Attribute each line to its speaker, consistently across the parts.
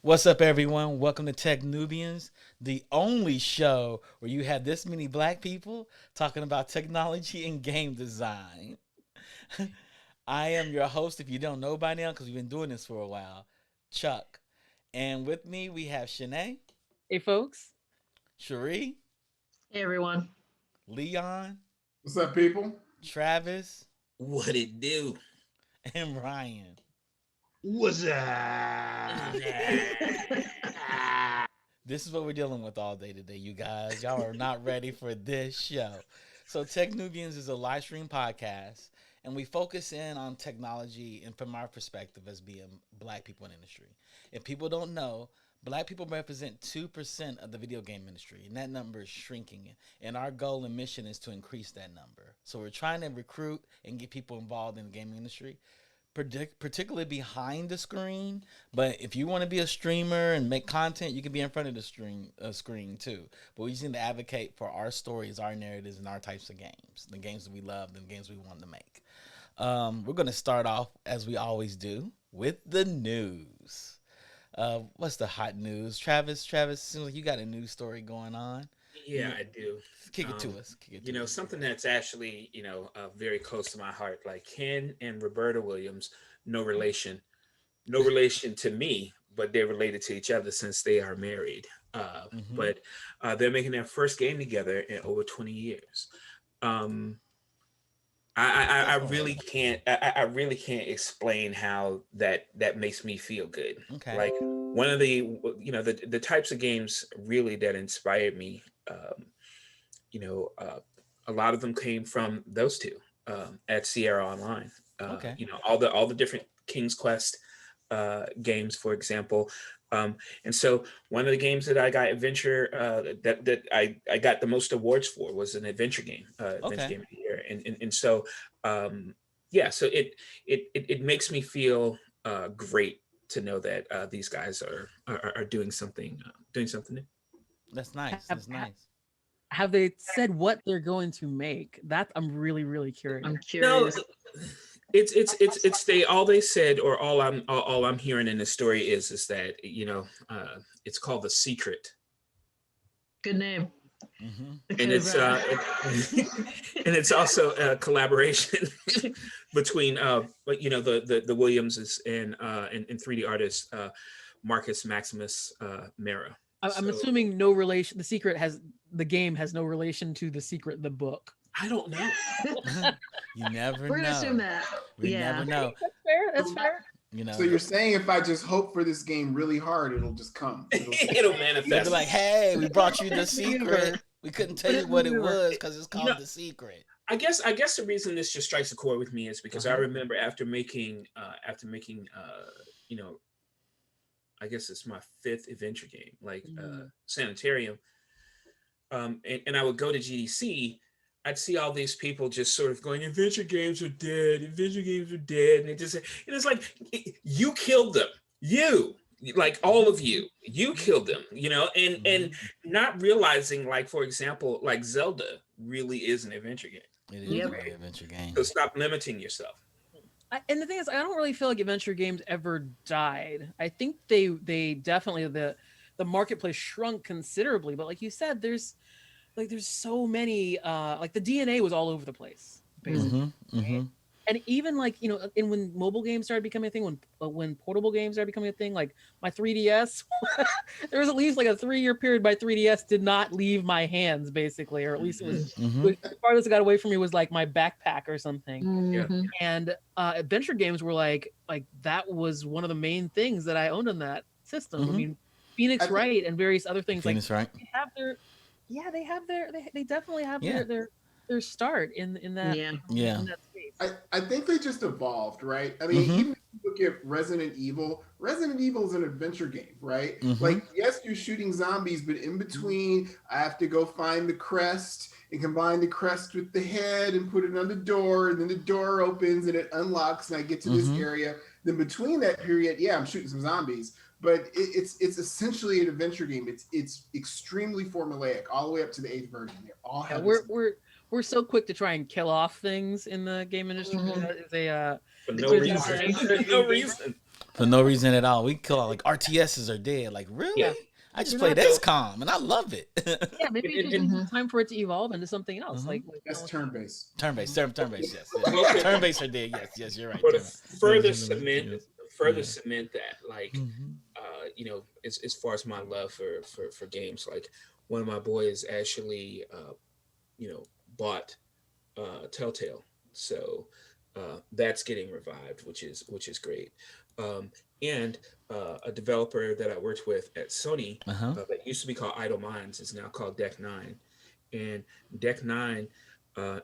Speaker 1: What's up, everyone? Welcome to techn00bians, the only show where you have this many black people talking about technology and game design. I am your host, if you don't know by now, because we've been doing this for a while, Chuck. And with me, we have Shanae,
Speaker 2: Hey, folks.
Speaker 1: Cherie,
Speaker 3: Hey everyone.
Speaker 1: Leon,
Speaker 4: What's up, people?
Speaker 1: Travis,
Speaker 5: What it do?
Speaker 1: and Ryan.
Speaker 5: What's up?
Speaker 1: This is what we're dealing with all day today, you guys. Y'all are not ready for this show. So, techn00bians is a live stream podcast, and we focus in on technology and from our perspective as being black people in the industry. If people don't know, black people represent 2% of the video game industry, and that number is shrinking. And our goal and mission is to increase that number. So, we're trying to recruit and get people involved in the gaming industry, particularly behind the screen. But if you want to be a streamer and make content, you can be in front of the screen too. But we just need to advocate for our stories, our narratives, and our types of games, the games that we love, the games we want to make. We're going to start off, as we always do, with the news. What's the hot news? Travis, seems like you got a news story going on.
Speaker 5: Yeah, I do.
Speaker 1: Kick it to us.
Speaker 5: Something that's actually, very close to my heart. Like Ken and Roberta Williams, no relation, no relation to me, but they're related to each other since they are married. But they're making their first game together in over 20 years. I really can't. I really can't explain how that makes me feel good.
Speaker 1: Okay.
Speaker 5: Like one of the types of games really that inspired me. A lot of them came from those two at Sierra Online.
Speaker 1: Okay.
Speaker 5: All the different King's Quest games, for example. And so one of the games that I got adventure that I got the most awards for was an adventure game, adventure game of the year. And so so it makes me feel great to know that these guys are doing something new.
Speaker 1: That's nice. That's nice.
Speaker 2: Have they said what they're going to make? That I'm really, really curious.
Speaker 3: I'm curious.
Speaker 5: No, it's they all they said, or all I'm hearing in the story is that it's called The Secret.
Speaker 3: Good name.
Speaker 5: And it's and it's also a collaboration between the Williamses and 3D artist Marcus Maximus Mera.
Speaker 2: I'm assuming no relation. The game has no relation to The Secret, the book.
Speaker 5: I don't know.
Speaker 1: You never know.
Speaker 3: We're gonna assume that.
Speaker 1: We never know.
Speaker 2: That's fair. That's fair.
Speaker 4: So you're saying if I just hope for this game really hard, it'll just come.
Speaker 5: It'll manifest.
Speaker 1: They'll be like, "Hey, we brought you The Secret. We couldn't tell you what it was because it's called The Secret."
Speaker 5: I guess the reason this just strikes a chord with me is because I remember after making I guess it's my 5th adventure game, like Sanitarium. And I would go to GDC, I'd see all these people just sort of going, adventure games are dead, and it's like, you killed them. You, like all of you killed them, and not realizing, like, for example, like Zelda really is an adventure game.
Speaker 1: It is a great adventure game.
Speaker 5: So stop limiting yourself.
Speaker 2: And the thing is, I don't really feel like adventure games ever died. I think they definitely the marketplace shrunk considerably. But like you said, there's so many. Like the DNA was all over the place, basically. And even and when mobile games started becoming a thing, when portable games started becoming a thing, like my 3DS, there was at least like a 3-year period my 3DS did not leave my hands, basically, or at least it was the farthest it got away from me was like my backpack or something.
Speaker 5: Yeah.
Speaker 2: And adventure games were like that was one of the main things that I owned on that system. I mean, Phoenix Wright and various other things.
Speaker 1: Phoenix Wright.
Speaker 2: They definitely have their start in that.
Speaker 1: Yeah.
Speaker 2: In that space.
Speaker 4: I think they just evolved, right? I mean, even if you look at Resident Evil is an adventure game, right? Like, yes, you're shooting zombies, but in between, I have to go find the crest and combine the crest with the head and put it on the door, and then the door opens and it unlocks, and I get to this area. Then between that period, I'm shooting some zombies. But it's essentially an adventure game. It's extremely formulaic all the way up to the 8th version. They all have
Speaker 2: we're so quick to try and kill off things in the game industry. That is
Speaker 5: For no reason. No reason.
Speaker 1: for no reason at all. We kill out like RTSs are dead. Like really?
Speaker 5: Yeah.
Speaker 1: I just
Speaker 2: You're
Speaker 1: played
Speaker 2: not-
Speaker 1: XCOM and I love it.
Speaker 2: Yeah, maybe
Speaker 5: And-
Speaker 2: it's
Speaker 5: and-
Speaker 2: just time for it to evolve into something else.
Speaker 1: Mhm.
Speaker 2: Like
Speaker 4: That's turn-based.
Speaker 1: Turn-based, turn-based, yes.
Speaker 5: Okay.
Speaker 1: Turn-based are dead, yes, you're right.
Speaker 5: But to further
Speaker 1: Yes.
Speaker 5: cement that, like,
Speaker 1: Mhm.
Speaker 5: you know, as far as my love for games, like one of my boys actually, you know, bought Telltale, so that's getting revived, which is great. And a developer that I worked with at Sony that used to be called Idle Minds is now called Deck9, and Deck9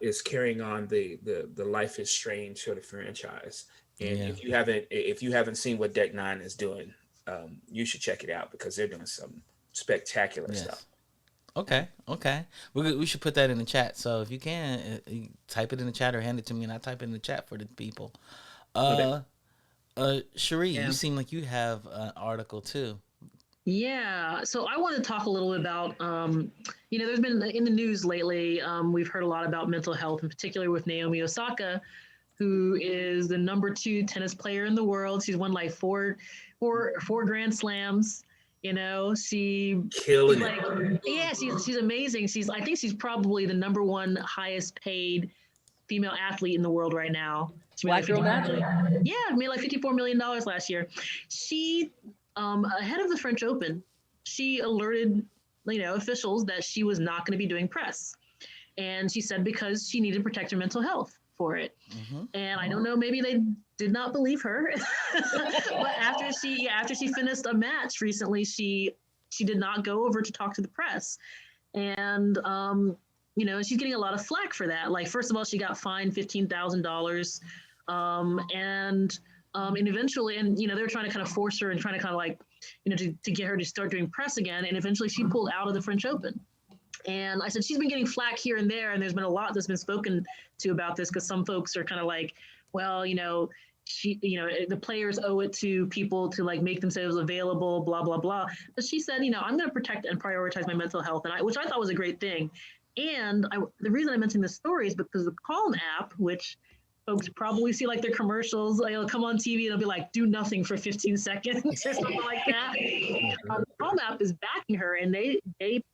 Speaker 5: is carrying on the Life is Strange sort of franchise. And if you haven't seen what Deck9 is doing, you should check it out because they're doing some spectacular stuff.
Speaker 1: Okay. We should put that in the chat. So if you can, you type it in the chat or hand it to me, and I type it in the chat for the people. Cherie, you seem like you have an article too.
Speaker 3: Yeah, so I want to talk a little bit about, there's been in the news lately, we've heard a lot about mental health, in particular with Naomi Osaka, who is the #2 tennis player in the world. She's won like four Grand Slams. She
Speaker 5: Killing
Speaker 3: like,
Speaker 5: it.
Speaker 3: yeah, she's amazing. I think she's probably the #1 highest paid female athlete in the world right now. She made
Speaker 2: Black girl magic.
Speaker 3: made like $54 million last year. She, ahead of the French Open, she alerted, officials that she was not going to be doing press. And she said because she needed to protect her mental health for it. And I don't know, maybe they did not believe her. But after she finished a match recently, she did not go over to talk to the press. And, she's getting a lot of flack for that. Like, first of all, she got fined $15,000. And eventually, they're trying to kind of force her and trying to kind of like, to get her to start doing press again. And eventually she pulled out of the French Open. And I said, she's been getting flack here and there. And there's been a lot that's been spoken to about this because some folks are kind of like, well, the players owe it to people to like make themselves available, blah, blah, blah. But she said, I'm going to protect and prioritize my mental health, which I thought was a great thing. And the reason I mentioned this story is because the Calm app, which folks probably see like their commercials, it'll come on TV and it'll be like, do nothing for 15 seconds or something like that. The Calm app is backing her, and they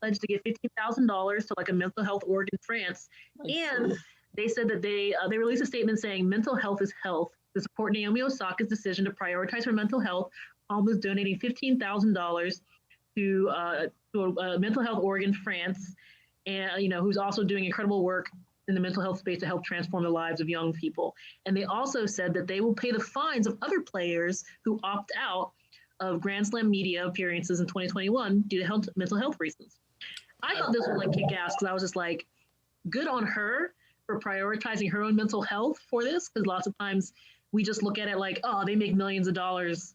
Speaker 3: pledged to give $15,000 to like a mental health org in France. And they said that they released a statement saying mental health is health. To support Naomi Osaka's decision to prioritize her mental health, Calm is donating $15,000 to a mental health org in France, and who's also doing incredible work in the mental health space to help transform the lives of young people. And they also said that they will pay the fines of other players who opt out of Grand Slam media appearances in 2021 due to mental health reasons. I thought this was like kick ass because I was just like, good on her for prioritizing her own mental health for this, because lots of times we just look at it like, oh, they make millions of dollars,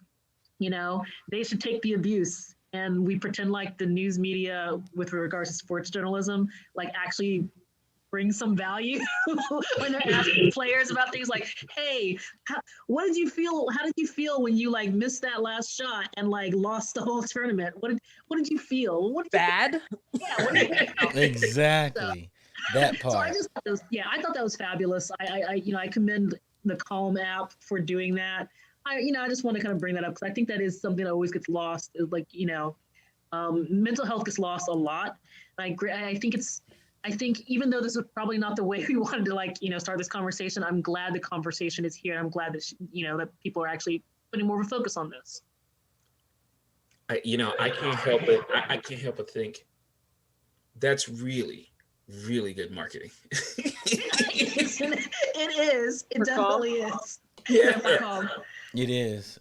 Speaker 3: they should take the abuse. And we pretend like the news media with regards to sports journalism, like actually bring some value when they're asking players about things like, hey, what did you feel? How did you feel when you like missed that last shot and like lost the whole tournament? What did you feel?
Speaker 2: Bad?
Speaker 3: Yeah. What did you feel?
Speaker 1: Exactly. That part.
Speaker 3: So I just I thought that was fabulous. I commend the Calm app for doing that. I just want to kind of bring that up because I think that is something that always gets lost. Is like, mental health gets lost a lot. I think even though this is probably not the way we wanted to start this conversation, I'm glad the conversation is here. I'm glad that that people are actually putting more of a focus on this.
Speaker 5: I can't help it. I can't help but think that's really, really good marketing.
Speaker 3: It is. It definitely is.
Speaker 5: Yeah.
Speaker 1: It is.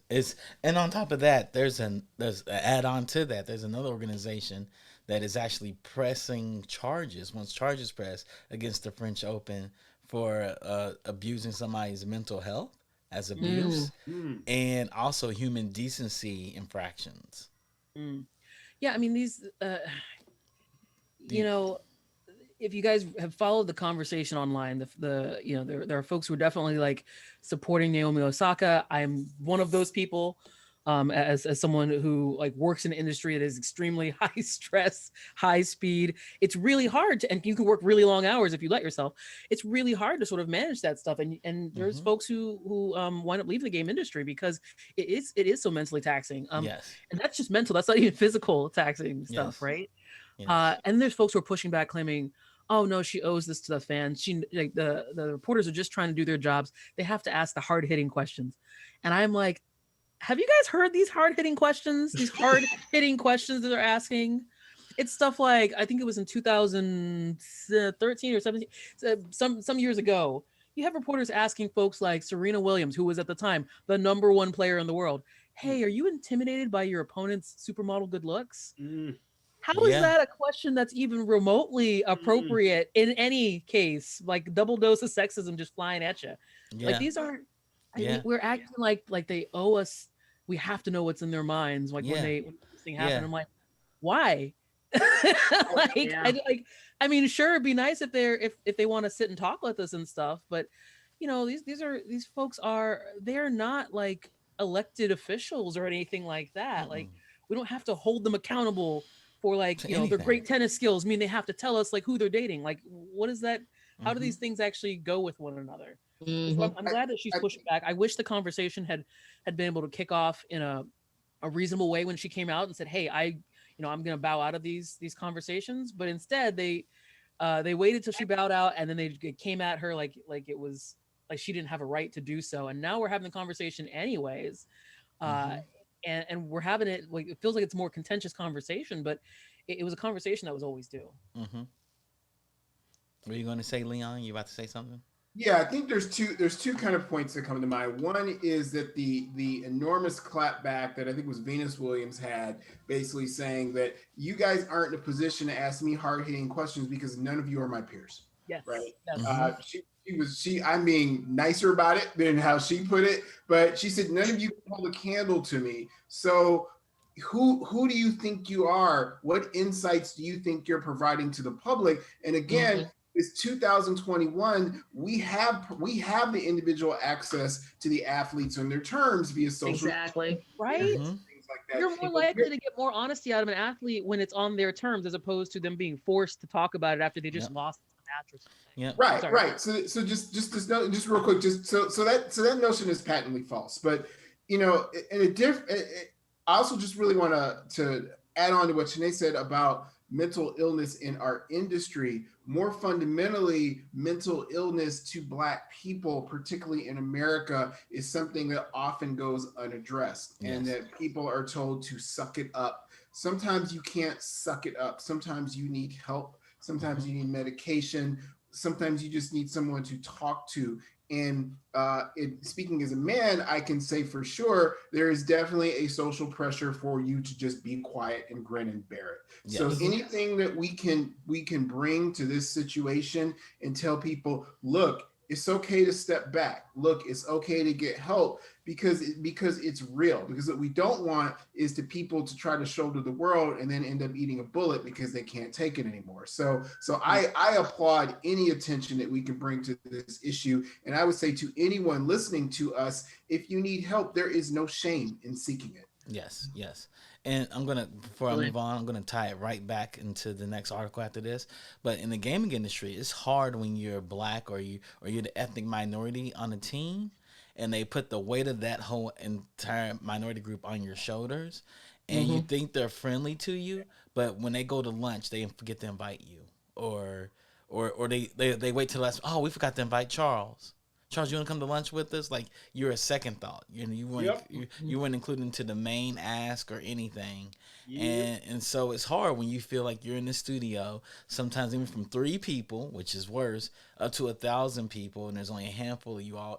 Speaker 1: And on top of that, there's an add-on to that. There's another organization that is actually pressing charges, once charges pressed against the French Open for abusing somebody's mental health as abuse and also human decency infractions.
Speaker 2: Yeah, I mean these if you guys have followed the conversation online, there are folks who are definitely like supporting Naomi Osaka. I'm one of those people. as someone who like works in an industry that is extremely high stress, high speed. It's really hard to, and you can work really long hours if you let yourself. It's really hard to sort of manage that stuff. And there's folks who wind up leaving the game industry because it is so mentally taxing.
Speaker 1: Yes.
Speaker 2: And that's just mental. That's not even physical taxing stuff,
Speaker 1: Yes.
Speaker 2: right?
Speaker 1: Yes.
Speaker 2: And there's folks who are pushing back, claiming, oh no, she owes this to the fans. She like the reporters are just trying to do their jobs. They have to ask the hard hitting questions. And I'm like, have you guys heard these hard hitting questions? These hard hitting questions that they're asking. It's stuff like, I think it was in 2013 or 17, some years ago. You have reporters asking folks like Serena Williams, who was at the time the #1 player in the world, hey, are you intimidated by your opponent's supermodel good looks? How is that a question that's even remotely appropriate in any case? Like double dose of sexism just flying at you. Like these aren't, I mean, we're acting like they owe us. We have to know what's in their minds. Like when this thing happened, I'm like, why? I mean, sure, it'd be nice if they want to sit and talk with us and stuff, but you know, these folks they're not like elected officials or anything like that. Like we don't have to hold them accountable for like, you know, their great tennis skills. I mean, they have to tell us like who they're dating. Like, what is that? How do these things actually go with one another? So I'm glad that she's pushing back. I wish the conversation had been able to kick off in a reasonable way when she came out and said, hey, I'm going to bow out of these conversations. But instead they waited till she bowed out, and then they came at her like it was like she didn't have a right to do so. And now we're having the conversation anyways. And we're having it like, it feels like it's a more contentious conversation, but it was a conversation that was always due.
Speaker 1: What are you going to say, Leon? You about to say something?
Speaker 4: Yeah, I think there's two kind of points that come to mind. One is that the enormous clapback that I think was Venus Williams had, basically saying that you guys aren't in a position to ask me hard-hitting questions because none of you are my peers.
Speaker 2: Yes.
Speaker 4: Right.
Speaker 2: Yes.
Speaker 4: I'm being nicer about it than how she put it, but she said none of you can hold a candle to me. So who do you think you are? What insights do you think you're providing to the public? And again, it's 2021. We have the individual access to the athletes on their terms via social
Speaker 3: media,
Speaker 2: right? Things like that. You're more likely to get more honesty out of an athlete when it's on their terms, as opposed to them being forced to talk about it after they just lost the match or something.
Speaker 4: Right. So just real quick, so that notion is patently false. But you know, I also just really want to add on to what Sinead said about mental illness in our industry. More fundamentally, mental illness to Black people, particularly in America, is something that often goes unaddressed, and that people are told to suck it up. Sometimes you can't suck it up. Sometimes you need help. Sometimes you need medication. Sometimes you just need someone to talk to. And speaking as a man, I can say for sure, there is definitely a social pressure for you to just be quiet and grin and bear it. Yes. So anything that we can bring to this situation and tell people, look, it's okay to step back. Look, it's okay to get help because it's real. Because what we don't want is to people to try to shoulder the world and then end up eating a bullet because they can't take it anymore. So I applaud any attention that we can bring to this issue. And I would say to anyone listening to us, if you need help, there is no shame in seeking it.
Speaker 1: Yes. And before I move on, I'm gonna tie it right back into the next article after this. But in the gaming industry, it's hard when you're Black or you're the ethnic minority on a team, and they put the weight of that whole entire minority group on your shoulders, and you think they're friendly to you, but when they go to lunch, they forget to invite you, or they wait till last. Oh, we forgot to invite Charles. Charles, you want to come to lunch with us? Like, you're a second thought. You weren't included into the main ask or anything. And so it's hard when you feel like you're in the studio, sometimes even from 3 people, which is worse, up to 1,000 people, and there's only a handful of you all,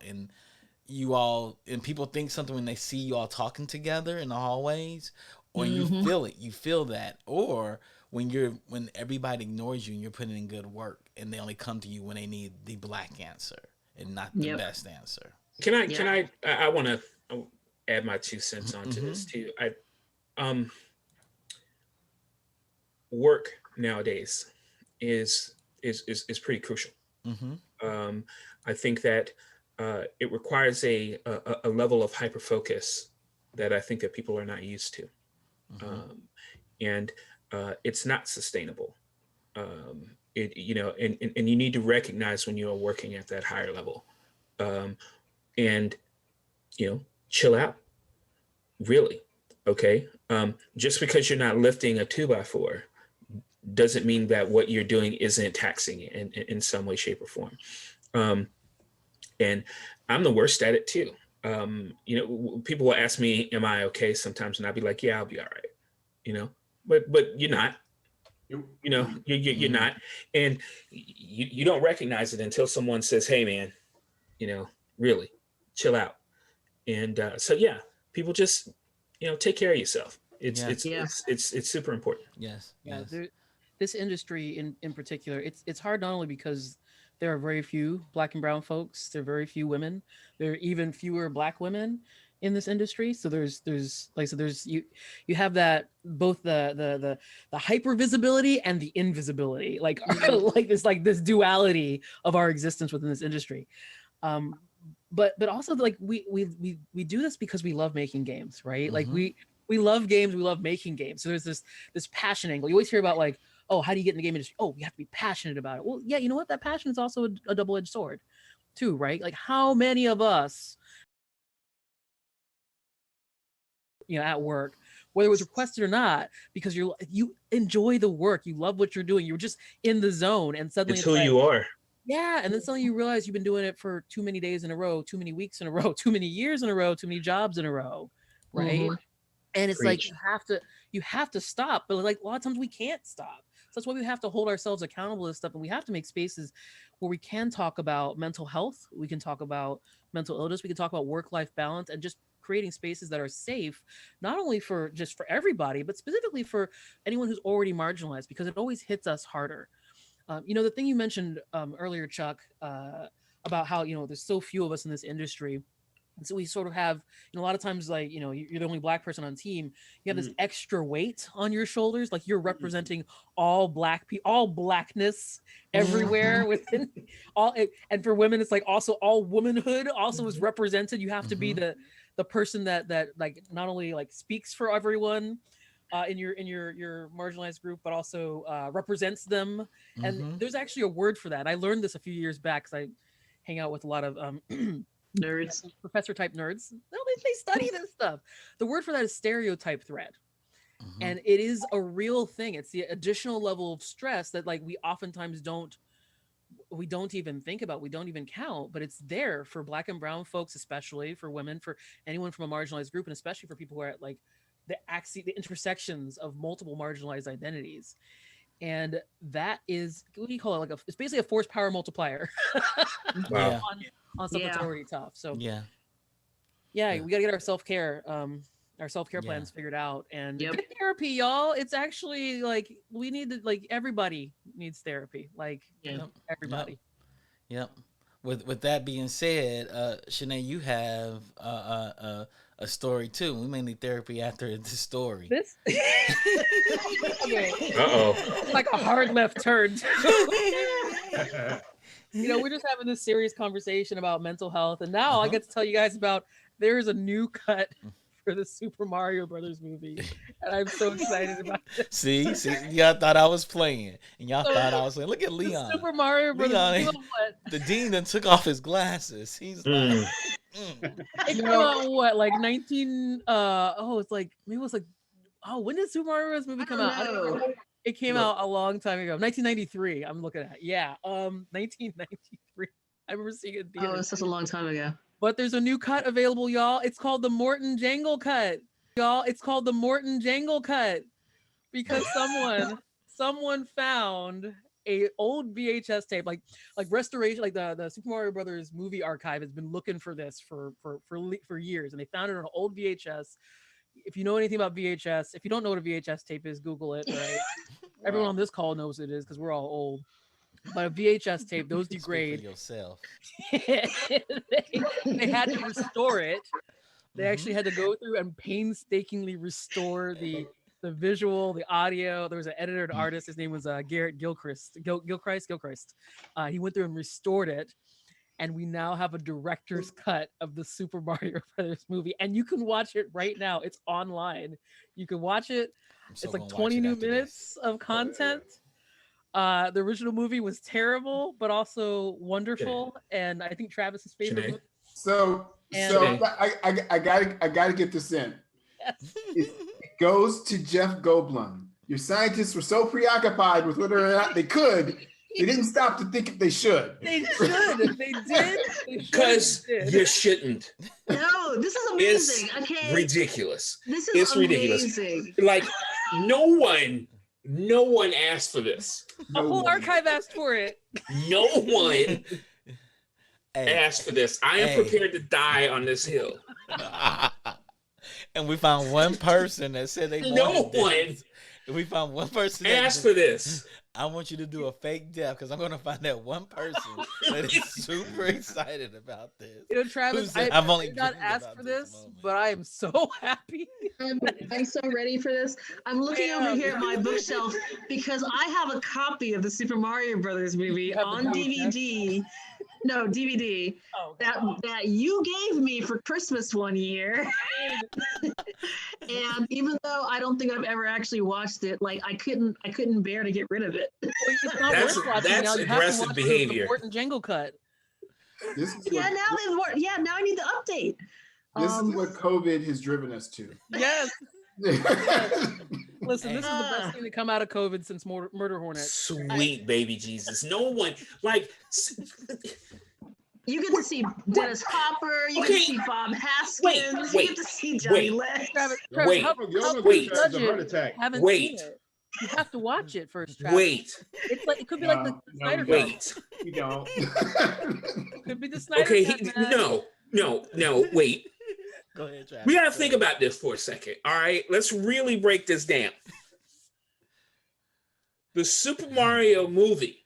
Speaker 1: and people think something when they see you all talking together in the hallways, or you feel it. You feel that. Or when everybody ignores you and you're putting in good work, and they only come to you when they need the Black answer and not the best answer.
Speaker 5: I want to add my 2 cents onto this too. Work nowadays is pretty crucial. I think that it requires a level of hyper focus that I think that people are not used to. And it's not sustainable. And you need to recognize when you are working at that higher level, and chill out, really. Okay. Just because you're not lifting a 2x4 doesn't mean that what you're doing isn't taxing in some way, shape, or form. And I'm the worst at it too. People will ask me, am I okay sometimes? And I'll be like, yeah, I'll be all right. But you're not. You're not. And you don't recognize it until someone says, hey man, really chill out. And so yeah, people just take care of yourself. It's super important.
Speaker 1: Yes.
Speaker 2: This industry in particular, it's hard not only because there are very few Black and brown folks, there are very few women, there are even fewer Black women in this industry. So there's like I said, you have that both the hyper visibility and the invisibility, like this duality of our existence within this industry. But also like we do this because we love making games, right? Like we love games, we love making games. So there's this passion angle. You always hear about like, oh, how do you get in the game industry? Oh, you have to be passionate about it. Well, yeah, you know what? That passion is also a double-edged sword too, right? Like how many of us, at work, whether it was requested or not, because you enjoy the work, you love what you're doing, you're just in the zone, and suddenly
Speaker 5: it's who you are.
Speaker 2: Yeah, and then suddenly you realize you've been doing it for too many days in a row, too many weeks in a row, too many years in a row, too many jobs in a row, right? And it's like you have to stop, but like a lot of times we can't stop. So that's why we have to hold ourselves accountable to stuff, and we have to make spaces where we can talk about mental health, we can talk about mental illness, we can talk about work-life balance, and just creating spaces that are safe, not only for everybody, but specifically for anyone who's already marginalized, because it always hits us harder. The thing you mentioned earlier, Chuck, about how there's so few of us in this industry. And so we sort of have, a lot of times, like, you're the only Black person on team. You have this extra weight on your shoulders, like you're representing all Blackness everywhere within all. And for women, it's like also all womanhood also is represented. You have to be the person that like not only like speaks for everyone in your marginalized group, but also represents them. And there's actually a word for that. I learned this a few years back because I hang out with a lot of
Speaker 3: nerds,
Speaker 2: professor type nerds. No, they study this stuff. The word for that is stereotype threat. And it is a real thing. It's the additional level of stress that like we oftentimes don't even think about, we don't even count, but it's there for Black and brown folks, especially for women, for anyone from a marginalized group, and especially for people who are at like the intersections of multiple marginalized identities. And that is, what do you call it? Like it's basically a force power multiplier.
Speaker 5: Wow.
Speaker 2: on stuff that's already tough. So
Speaker 1: we got
Speaker 2: to get our self-care plans figured out, and get therapy, y'all. It's actually like we need to, like, everybody needs therapy, like everybody.
Speaker 1: Yep. With that being said, Shanae, you have a story too. We may need therapy after this story.
Speaker 2: This okay.
Speaker 5: Uh-oh.
Speaker 2: Like a hard left turn. We're just having this serious conversation about mental health, and now I get to tell you guys about there's a new cut for the Super Mario Brothers movie, and I'm so excited about it.
Speaker 1: See, y'all thought I was playing, and y'all thought I was playing. Look at Leon.
Speaker 2: Super Mario Brothers.
Speaker 1: The dean then took off his glasses. He's like,
Speaker 2: It came out what, like 19? It's like maybe it was like, when did Super Mario Bros. Movie come out? I don't know. It came out a long time ago, 1993. I'm looking at 1993. I remember seeing it.
Speaker 3: Oh, it's such a long time ago.
Speaker 2: But there's a new cut available, y'all. It's called the Morton Jangle cut, y'all. It's called the Morton Jangle cut because someone found a old VHS tape, like restoration, like the Super Mario Brothers movie archive has been looking for this for years, and they found it on an old VHS. If you know anything about VHS, if you don't know what a VHS tape is, Google it. Right? Everyone on this call knows it is because we're all old. But a VHS tape, those degrade.
Speaker 1: Speak for yourself.
Speaker 2: they had to restore it. They actually had to go through and painstakingly restore the visual, the audio. There was an editor and artist. His name was Garrett Gilchrist. Gilchrist. He went through and restored it. and we now have a director's cut of the Super Mario Brothers movie, and you can watch it right now. It's online. You can watch it.
Speaker 1: So
Speaker 2: It's like
Speaker 1: gonna watch
Speaker 2: 20
Speaker 1: it
Speaker 2: new
Speaker 1: after this.
Speaker 2: minutes of content. The original movie was terrible, but also wonderful, and I think Travis's favorite
Speaker 5: Janae?
Speaker 2: movie.
Speaker 4: So
Speaker 2: And-
Speaker 4: I gotta get this in.
Speaker 2: Yes.
Speaker 4: It goes to Jeff Goldblum. Your scientists were so preoccupied with whether or not they could, they didn't stop to think if they should.
Speaker 2: They should. They did.
Speaker 5: Because you shouldn't.
Speaker 3: No, this is
Speaker 5: It's
Speaker 3: amazing. Okay,
Speaker 5: ridiculous.
Speaker 3: this is
Speaker 5: It's ridiculous.
Speaker 3: amazing.
Speaker 5: Like no one asked for this.
Speaker 2: A whole archive asked for it.
Speaker 5: No one
Speaker 1: Hey.
Speaker 5: asked for this. I am
Speaker 1: Hey.
Speaker 5: prepared to die on this hill.
Speaker 1: And we found one person that said they
Speaker 5: No
Speaker 1: wanted
Speaker 5: one
Speaker 1: this. We found one person that
Speaker 5: asked for this.
Speaker 1: I want you to do a fake death because I'm going to find that one person that is super excited about this.
Speaker 2: You know, Travis,
Speaker 1: said,
Speaker 2: I
Speaker 1: "I've only
Speaker 2: did not
Speaker 1: dreamed
Speaker 2: ask
Speaker 1: about
Speaker 2: for
Speaker 1: this
Speaker 2: this,
Speaker 1: moment."
Speaker 2: but I am so happy.
Speaker 3: I'm so ready for this. I'm looking over here at my bookshelf because I have a copy of the Super Mario Brothers movie
Speaker 2: have the
Speaker 3: on DVD. No, DVD
Speaker 2: Oh,
Speaker 3: that you gave me for Christmas one year. And even though I don't think I've ever actually watched it, like I couldn't bear to get rid of it.
Speaker 2: well, it's not
Speaker 5: That's-
Speaker 2: worth watching
Speaker 5: that's
Speaker 2: now. You have to
Speaker 5: aggressive
Speaker 2: watch
Speaker 5: behavior.
Speaker 2: The Morton Django cut.
Speaker 4: This is
Speaker 3: Yeah,
Speaker 4: what,
Speaker 3: now there's more. Yeah, now I need the update.
Speaker 4: this is what COVID has driven us to.
Speaker 2: Yes. Listen, this is the
Speaker 3: Ah.
Speaker 2: best thing to come out of COVID since Murder Hornet.
Speaker 5: Sweet baby Jesus. No one like
Speaker 3: You get to see Dennis Hopper. You get
Speaker 5: Okay.
Speaker 3: to see Bob Haskins.
Speaker 5: Wait,
Speaker 3: you
Speaker 5: wait,
Speaker 3: get to see Johnny
Speaker 5: wait.
Speaker 3: Legs.
Speaker 2: Travis,
Speaker 5: Wait.
Speaker 2: how
Speaker 5: wait.
Speaker 2: judge
Speaker 6: It's a heart
Speaker 2: it?
Speaker 6: attack.
Speaker 2: Haven't
Speaker 5: Wait.
Speaker 2: seen it. You have to watch it first, Travis.
Speaker 5: wait.
Speaker 2: It's like it could be like the
Speaker 4: No,
Speaker 2: Snyder
Speaker 4: we
Speaker 2: Cut.
Speaker 5: Wait.
Speaker 4: You don't.
Speaker 2: It could be the Snyder
Speaker 5: Okay,
Speaker 2: Cut. man.
Speaker 5: no, wait.
Speaker 1: Go ahead, Travis.
Speaker 5: We gotta think about this for a second. All right, let's really break this down. The Super Mario movie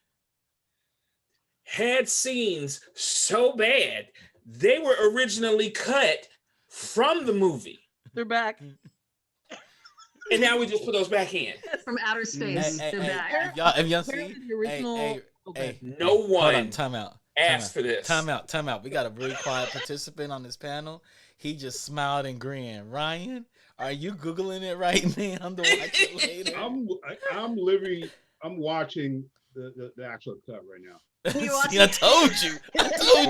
Speaker 5: had scenes so bad they were originally cut from the movie,
Speaker 2: They're back.
Speaker 5: and now we just put those back in.
Speaker 3: From outer space.
Speaker 1: Hey,
Speaker 3: They're
Speaker 1: hey,
Speaker 3: back.
Speaker 1: If y'all see,
Speaker 2: Apparently the original.
Speaker 1: hey,
Speaker 2: Okay.
Speaker 1: hey,
Speaker 5: No
Speaker 1: hold on,
Speaker 5: one
Speaker 1: time out.
Speaker 5: asked for this.
Speaker 1: Time out. We got a really quiet participant on this panel. He just smiled and grinned. Ryan, are you Googling it right now to watch it later?
Speaker 6: I'm watching the actual cut right now.
Speaker 3: You
Speaker 1: See, I told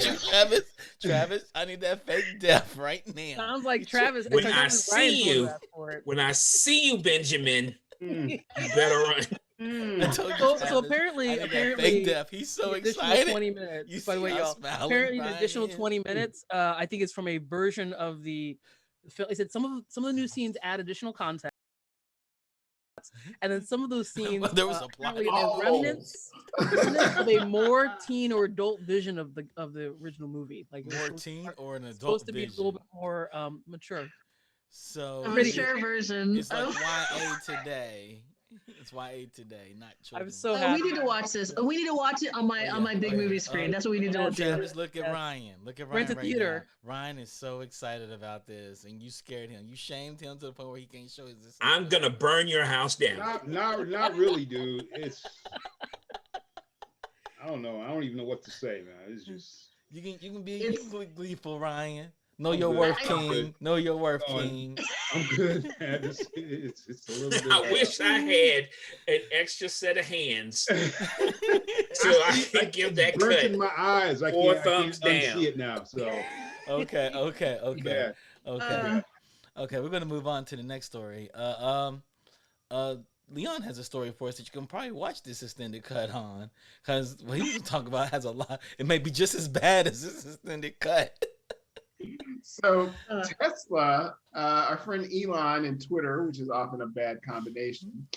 Speaker 1: you, Travis. Travis, I need that fake death right now.
Speaker 2: Sounds like Travis.
Speaker 5: When
Speaker 2: it's like
Speaker 5: I
Speaker 2: Ryan's
Speaker 5: see
Speaker 2: going to
Speaker 5: you-
Speaker 2: ask for it.
Speaker 5: When I see you, Benjamin,
Speaker 6: Mm.
Speaker 5: you better run.
Speaker 1: I told you,
Speaker 2: So
Speaker 1: Travis,
Speaker 2: apparently,
Speaker 1: I need that
Speaker 2: apparently,
Speaker 1: fake death. He's so
Speaker 2: the additional
Speaker 1: excited.
Speaker 2: 20 minutes.
Speaker 1: You
Speaker 2: By the
Speaker 1: see
Speaker 2: way,
Speaker 1: how
Speaker 2: y'all.
Speaker 1: smiling
Speaker 2: Apparently, the
Speaker 1: Ryan
Speaker 2: additional
Speaker 1: is?
Speaker 2: 20 minutes. I think it's from a version of the film. He said some of the new scenes add additional context, and then some of those scenes
Speaker 1: There was a plot.
Speaker 2: apparently
Speaker 4: Oh.
Speaker 2: are remnants of a more teen or adult vision of the original movie. Like
Speaker 1: More
Speaker 2: it's
Speaker 1: teen or an adult
Speaker 2: supposed to be a little
Speaker 1: vision.
Speaker 2: bit more mature.
Speaker 1: So
Speaker 3: A
Speaker 2: Pretty
Speaker 3: mature version.
Speaker 1: it's like
Speaker 3: of-
Speaker 1: YA today. It's YA today, not children.
Speaker 2: I'm so
Speaker 3: Oh,
Speaker 2: happy.
Speaker 3: we need to watch this. Oh, we need to watch it on my big movie screen. That's what we need to do.
Speaker 1: Travis, look at
Speaker 2: Yes.
Speaker 1: Ryan. Look at Ryan
Speaker 2: Rent a
Speaker 1: right
Speaker 2: theater.
Speaker 1: now. Ryan is so excited about this, and you scared him. You shamed him to the point where he can't show his.
Speaker 5: I'm gonna burn your house down.
Speaker 6: Not really, dude. It's I don't know. I don't even know what to say, man. It's just
Speaker 1: You can be
Speaker 3: It's-
Speaker 1: gleeful, Ryan. Know
Speaker 6: I'm
Speaker 1: your
Speaker 6: good.
Speaker 1: worth,
Speaker 3: I'm
Speaker 6: good.
Speaker 1: Know your worth,
Speaker 6: Go on.
Speaker 1: King.
Speaker 6: I'm good, man. It's a little bit.
Speaker 5: I wish I had an extra set of hands so I can give that
Speaker 6: burnt in
Speaker 5: cut.
Speaker 6: my eyes. I
Speaker 5: Four
Speaker 6: can't
Speaker 5: thumbs down.
Speaker 6: unsee it now. So
Speaker 1: Okay.
Speaker 6: yeah.
Speaker 1: Okay, we're gonna move on to the next story. Leon has a story for us that you can probably watch this extended cut on, because what he was talking about has a lot. It may be just as bad as this extended cut.
Speaker 4: So Tesla, our friend Elon in Twitter, which is often a bad combination,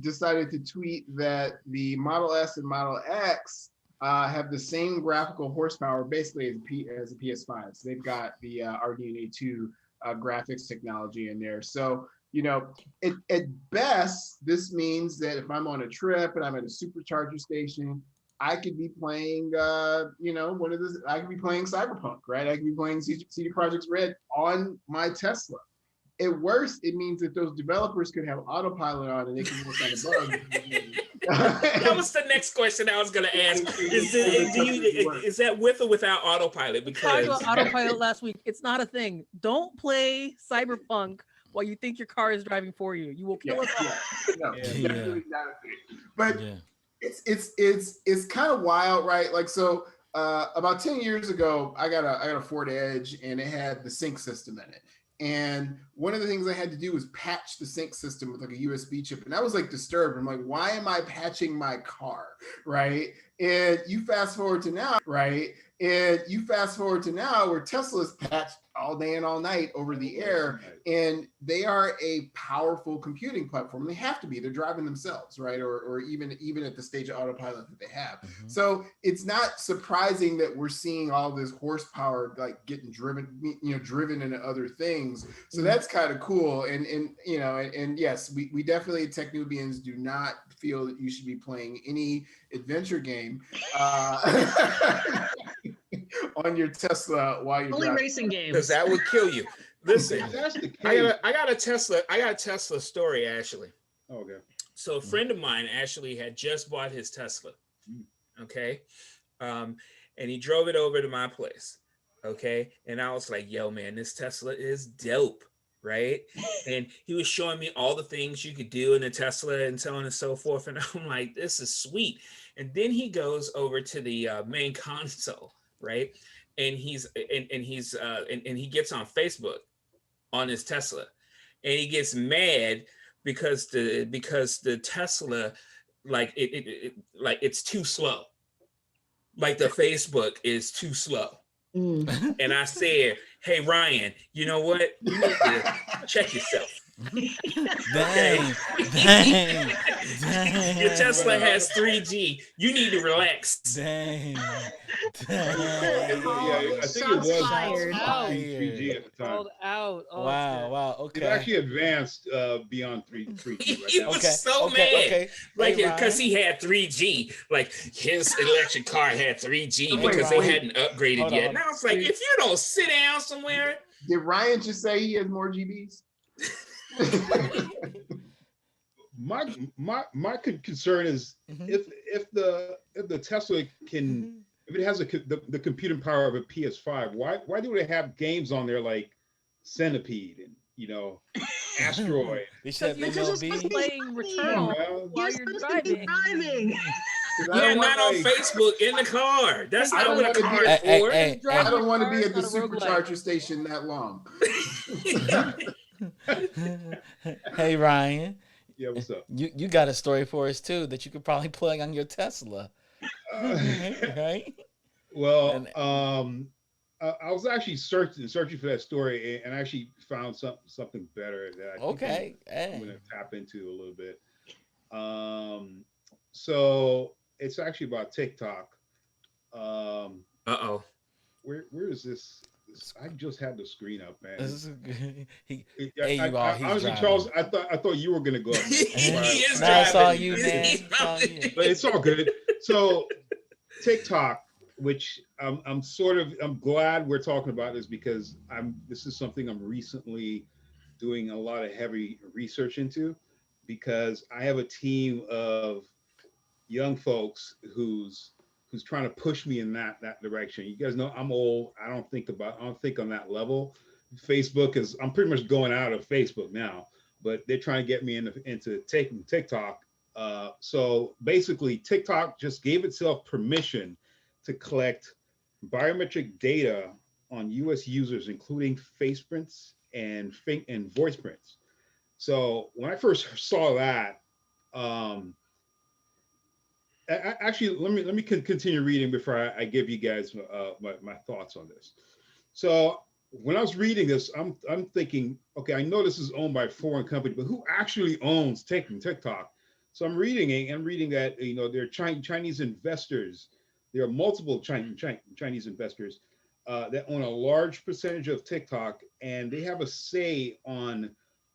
Speaker 4: decided to tweet that the Model S and Model X have the same graphical horsepower basically as a PS5. So they've got the RDNA 2 graphics technology in there. So, you know, at best, this means that if I'm on a trip and I'm at a supercharger station, I could be playing, I could be playing Cyberpunk, right? I could be playing CD Projekt Red on my Tesla. at worst, it means that those developers could have autopilot on and they can work on the bugs.
Speaker 5: That was the next question I was going to ask. Is that with or without autopilot?
Speaker 2: We talked
Speaker 5: Because
Speaker 2: about autopilot last week. It's not a thing. Don't play Cyberpunk while you think your car is driving for you. You will kill us all.
Speaker 4: No,
Speaker 1: Yeah.
Speaker 4: definitely not a thing. But
Speaker 1: Yeah.
Speaker 4: it's kind of wild, right? Like, so about 10 years ago, I got a Ford Edge and it had the sync system in it. And one of the things I had to do was patch the sync system with like a USB chip. And I was like disturbed. I'm like, why am I patching my car? Right. And you fast forward to now, right? And you fast forward to now where Tesla's patched all day and all night over the air. And they are a powerful computing platform. They have to be. They're driving themselves, right? Or even at the stage of autopilot that they have.
Speaker 1: Mhm.
Speaker 4: So it's not surprising that we're seeing all this horsepower like getting driven into other things. So that's kind of cool. And yes, we definitely at techn00bians do not feel that you should be playing any adventure game on your Tesla while you're
Speaker 3: Only
Speaker 4: driving.
Speaker 3: racing games.
Speaker 5: because that would kill you. Listen,
Speaker 6: If that's the case.
Speaker 5: I got a Tesla story, Ashley.
Speaker 6: Okay.
Speaker 5: So a friend of mine actually had just bought his Tesla. Okay. And he drove it over to my place. Okay. And I was like, yo, man, this Tesla is dope. Right. And he was showing me all the things you could do in a Tesla and so on and so forth. And I'm like, this is sweet. And then he goes over to the main console. Right. And he gets on Facebook on his Tesla and he gets mad because the Tesla, like it's too slow. Like the Facebook is too slow. And I said, hey, Ryan, you know what? You need to check yourself.
Speaker 1: Dang.
Speaker 5: Your Tesla has 3G. You need to relax.
Speaker 1: Dang.
Speaker 6: I think it was
Speaker 3: Shots fired.
Speaker 6: 3G at the time.
Speaker 2: Called out. Oh,
Speaker 1: Wow.
Speaker 6: It
Speaker 1: Okay.
Speaker 6: actually advanced beyond 3G
Speaker 5: He
Speaker 6: right now.
Speaker 5: was so mad.
Speaker 1: Okay.
Speaker 5: Like,
Speaker 1: Hey,
Speaker 5: because
Speaker 1: Ryan.
Speaker 5: he had 3G. Like, his electric car had 3G
Speaker 4: Wait,
Speaker 5: because
Speaker 4: wait.
Speaker 5: they hadn't upgraded
Speaker 1: Hold
Speaker 5: yet.
Speaker 1: on.
Speaker 5: And I was like, if you don't sit down somewhere,
Speaker 4: Did Ryan just say he has more GBs?
Speaker 6: My concern is
Speaker 1: Mhm.
Speaker 6: if the Tesla can, if it has the computing power of a PS5, why do they have games on there like Centipede and Asteroid?
Speaker 1: They should have
Speaker 3: Because it's
Speaker 1: MLB.
Speaker 2: playing Returnal
Speaker 6: Well,
Speaker 2: while
Speaker 3: You're
Speaker 2: you're
Speaker 3: supposed to be
Speaker 2: driving.
Speaker 3: driving.
Speaker 5: yeah, not on Facebook, in the car. That's
Speaker 4: I
Speaker 5: not
Speaker 4: don't
Speaker 5: what a
Speaker 4: wanna
Speaker 5: car
Speaker 4: be-
Speaker 5: is for.
Speaker 1: Hey,
Speaker 4: I don't want to be
Speaker 2: Cars,
Speaker 4: at the
Speaker 2: not a roguelike.
Speaker 4: supercharger station that long.
Speaker 1: Hey, Ryan.
Speaker 6: yeah, what's up?
Speaker 1: You got a story for us too that you could probably plug on your Tesla, right?
Speaker 6: Well,
Speaker 1: And-
Speaker 6: I was actually searching for that story and actually found something better that I think
Speaker 1: Okay.
Speaker 6: I'm
Speaker 1: Hey.
Speaker 6: going to tap into a little bit. So it's actually about TikTok.
Speaker 5: Uh-oh.
Speaker 6: Where is this? I just had the screen up, man.
Speaker 1: This is good. Hey,
Speaker 6: I,
Speaker 1: you all. He's
Speaker 6: honestly,
Speaker 1: driving.
Speaker 6: Charles, I thought you were gonna go up.
Speaker 5: He is
Speaker 1: Nah, it's all
Speaker 5: driving.
Speaker 1: you,
Speaker 5: He's-
Speaker 1: man.
Speaker 5: he's
Speaker 1: It's all
Speaker 5: driving.
Speaker 1: you.
Speaker 6: But it's all good. So TikTok, which I'm glad we're talking about this because this is something I'm recently doing a lot of heavy research into because I have a team of young folks who's trying to push me in that direction. You guys know I'm old. I don't think on that level. I'm pretty much going out of Facebook now, but they're trying to get me into taking TikTok. So basically TikTok just gave itself permission to collect biometric data on US users, including face prints and voice prints. So when I first saw that, actually, let me continue reading before I give you guys my thoughts on this. So when I was reading this, I'm thinking, okay, I know this is owned by a foreign company, but who actually owns TikTok? So I'm reading that there are Chinese investors. There are multiple Chinese investors that own a large percentage of TikTok, and they have a say on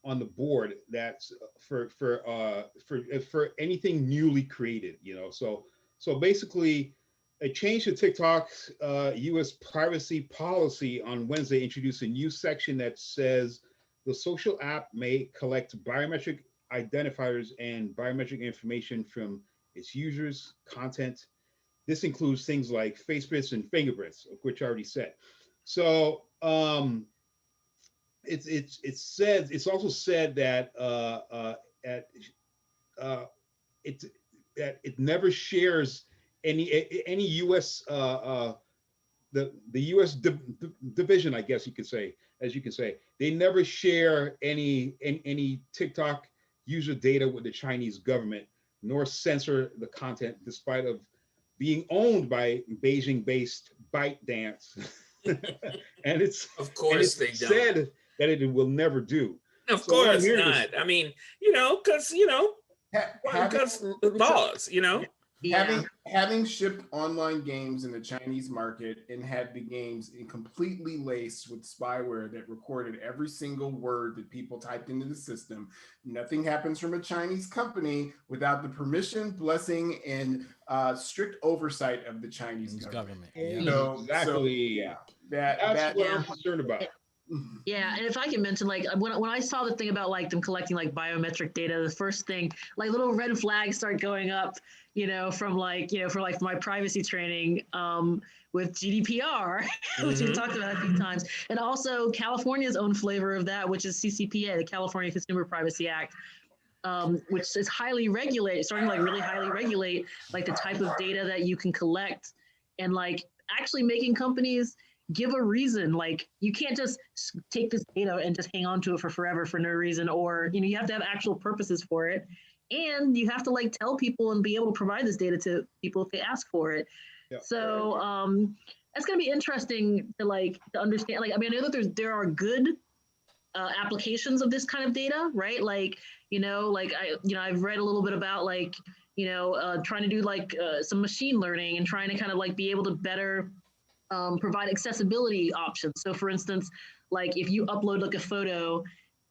Speaker 6: the board that's for anything newly created, So basically, a change to TikTok's U.S. privacy policy on Wednesday introduced a new section that says the social app may collect biometric identifiers and biometric information from its users' content. This includes things like faceprints and fingerprints, of which I already said. So it's also said that it never shares any U.S. The U.S. division, I guess you could say, as you can say, they never share any TikTok user data with the Chinese government, nor censor the content, despite of being owned by Beijing-based ByteDance. and it's
Speaker 5: Of course they don't.
Speaker 6: said that it will never do.
Speaker 5: Of
Speaker 6: So what I'm
Speaker 5: course
Speaker 6: hearing
Speaker 5: not.
Speaker 6: is-
Speaker 5: I mean, because because laws,
Speaker 3: Yeah.
Speaker 4: Having shipped online games in the Chinese market and had the games completely laced with spyware that recorded every single word that people typed into the system, nothing happens from a Chinese company without the permission, blessing, and strict oversight of the Chinese government.
Speaker 1: Yeah.
Speaker 4: So,
Speaker 6: Exactly.
Speaker 4: yeah,
Speaker 6: That's what I'm concerned about.
Speaker 3: Yeah, and if I can mention, like when I saw the thing about like them collecting like biometric data, the first thing, like little red flags start going up, from for my privacy training with GDPR, which we've talked about a few times, and also California's own flavor of that, which is CCPA, the California Consumer Privacy Act, which is highly regulated, starting to like really highly regulate like the type of data that you can collect, and like actually making companies give a reason. Like you can't just take this data and just hang on to it for forever for no reason, or you have to have actual purposes for it, and you have to like tell people and be able to provide this data to people if they ask for it.
Speaker 6: Yeah.
Speaker 3: So that's going to be interesting to understand. Like, I mean, I know that there are good applications of this kind of data, right? Like, I've read a little bit about trying to do some machine learning and trying to kind of like be able to better provide accessibility options. So for instance, like if you upload like a photo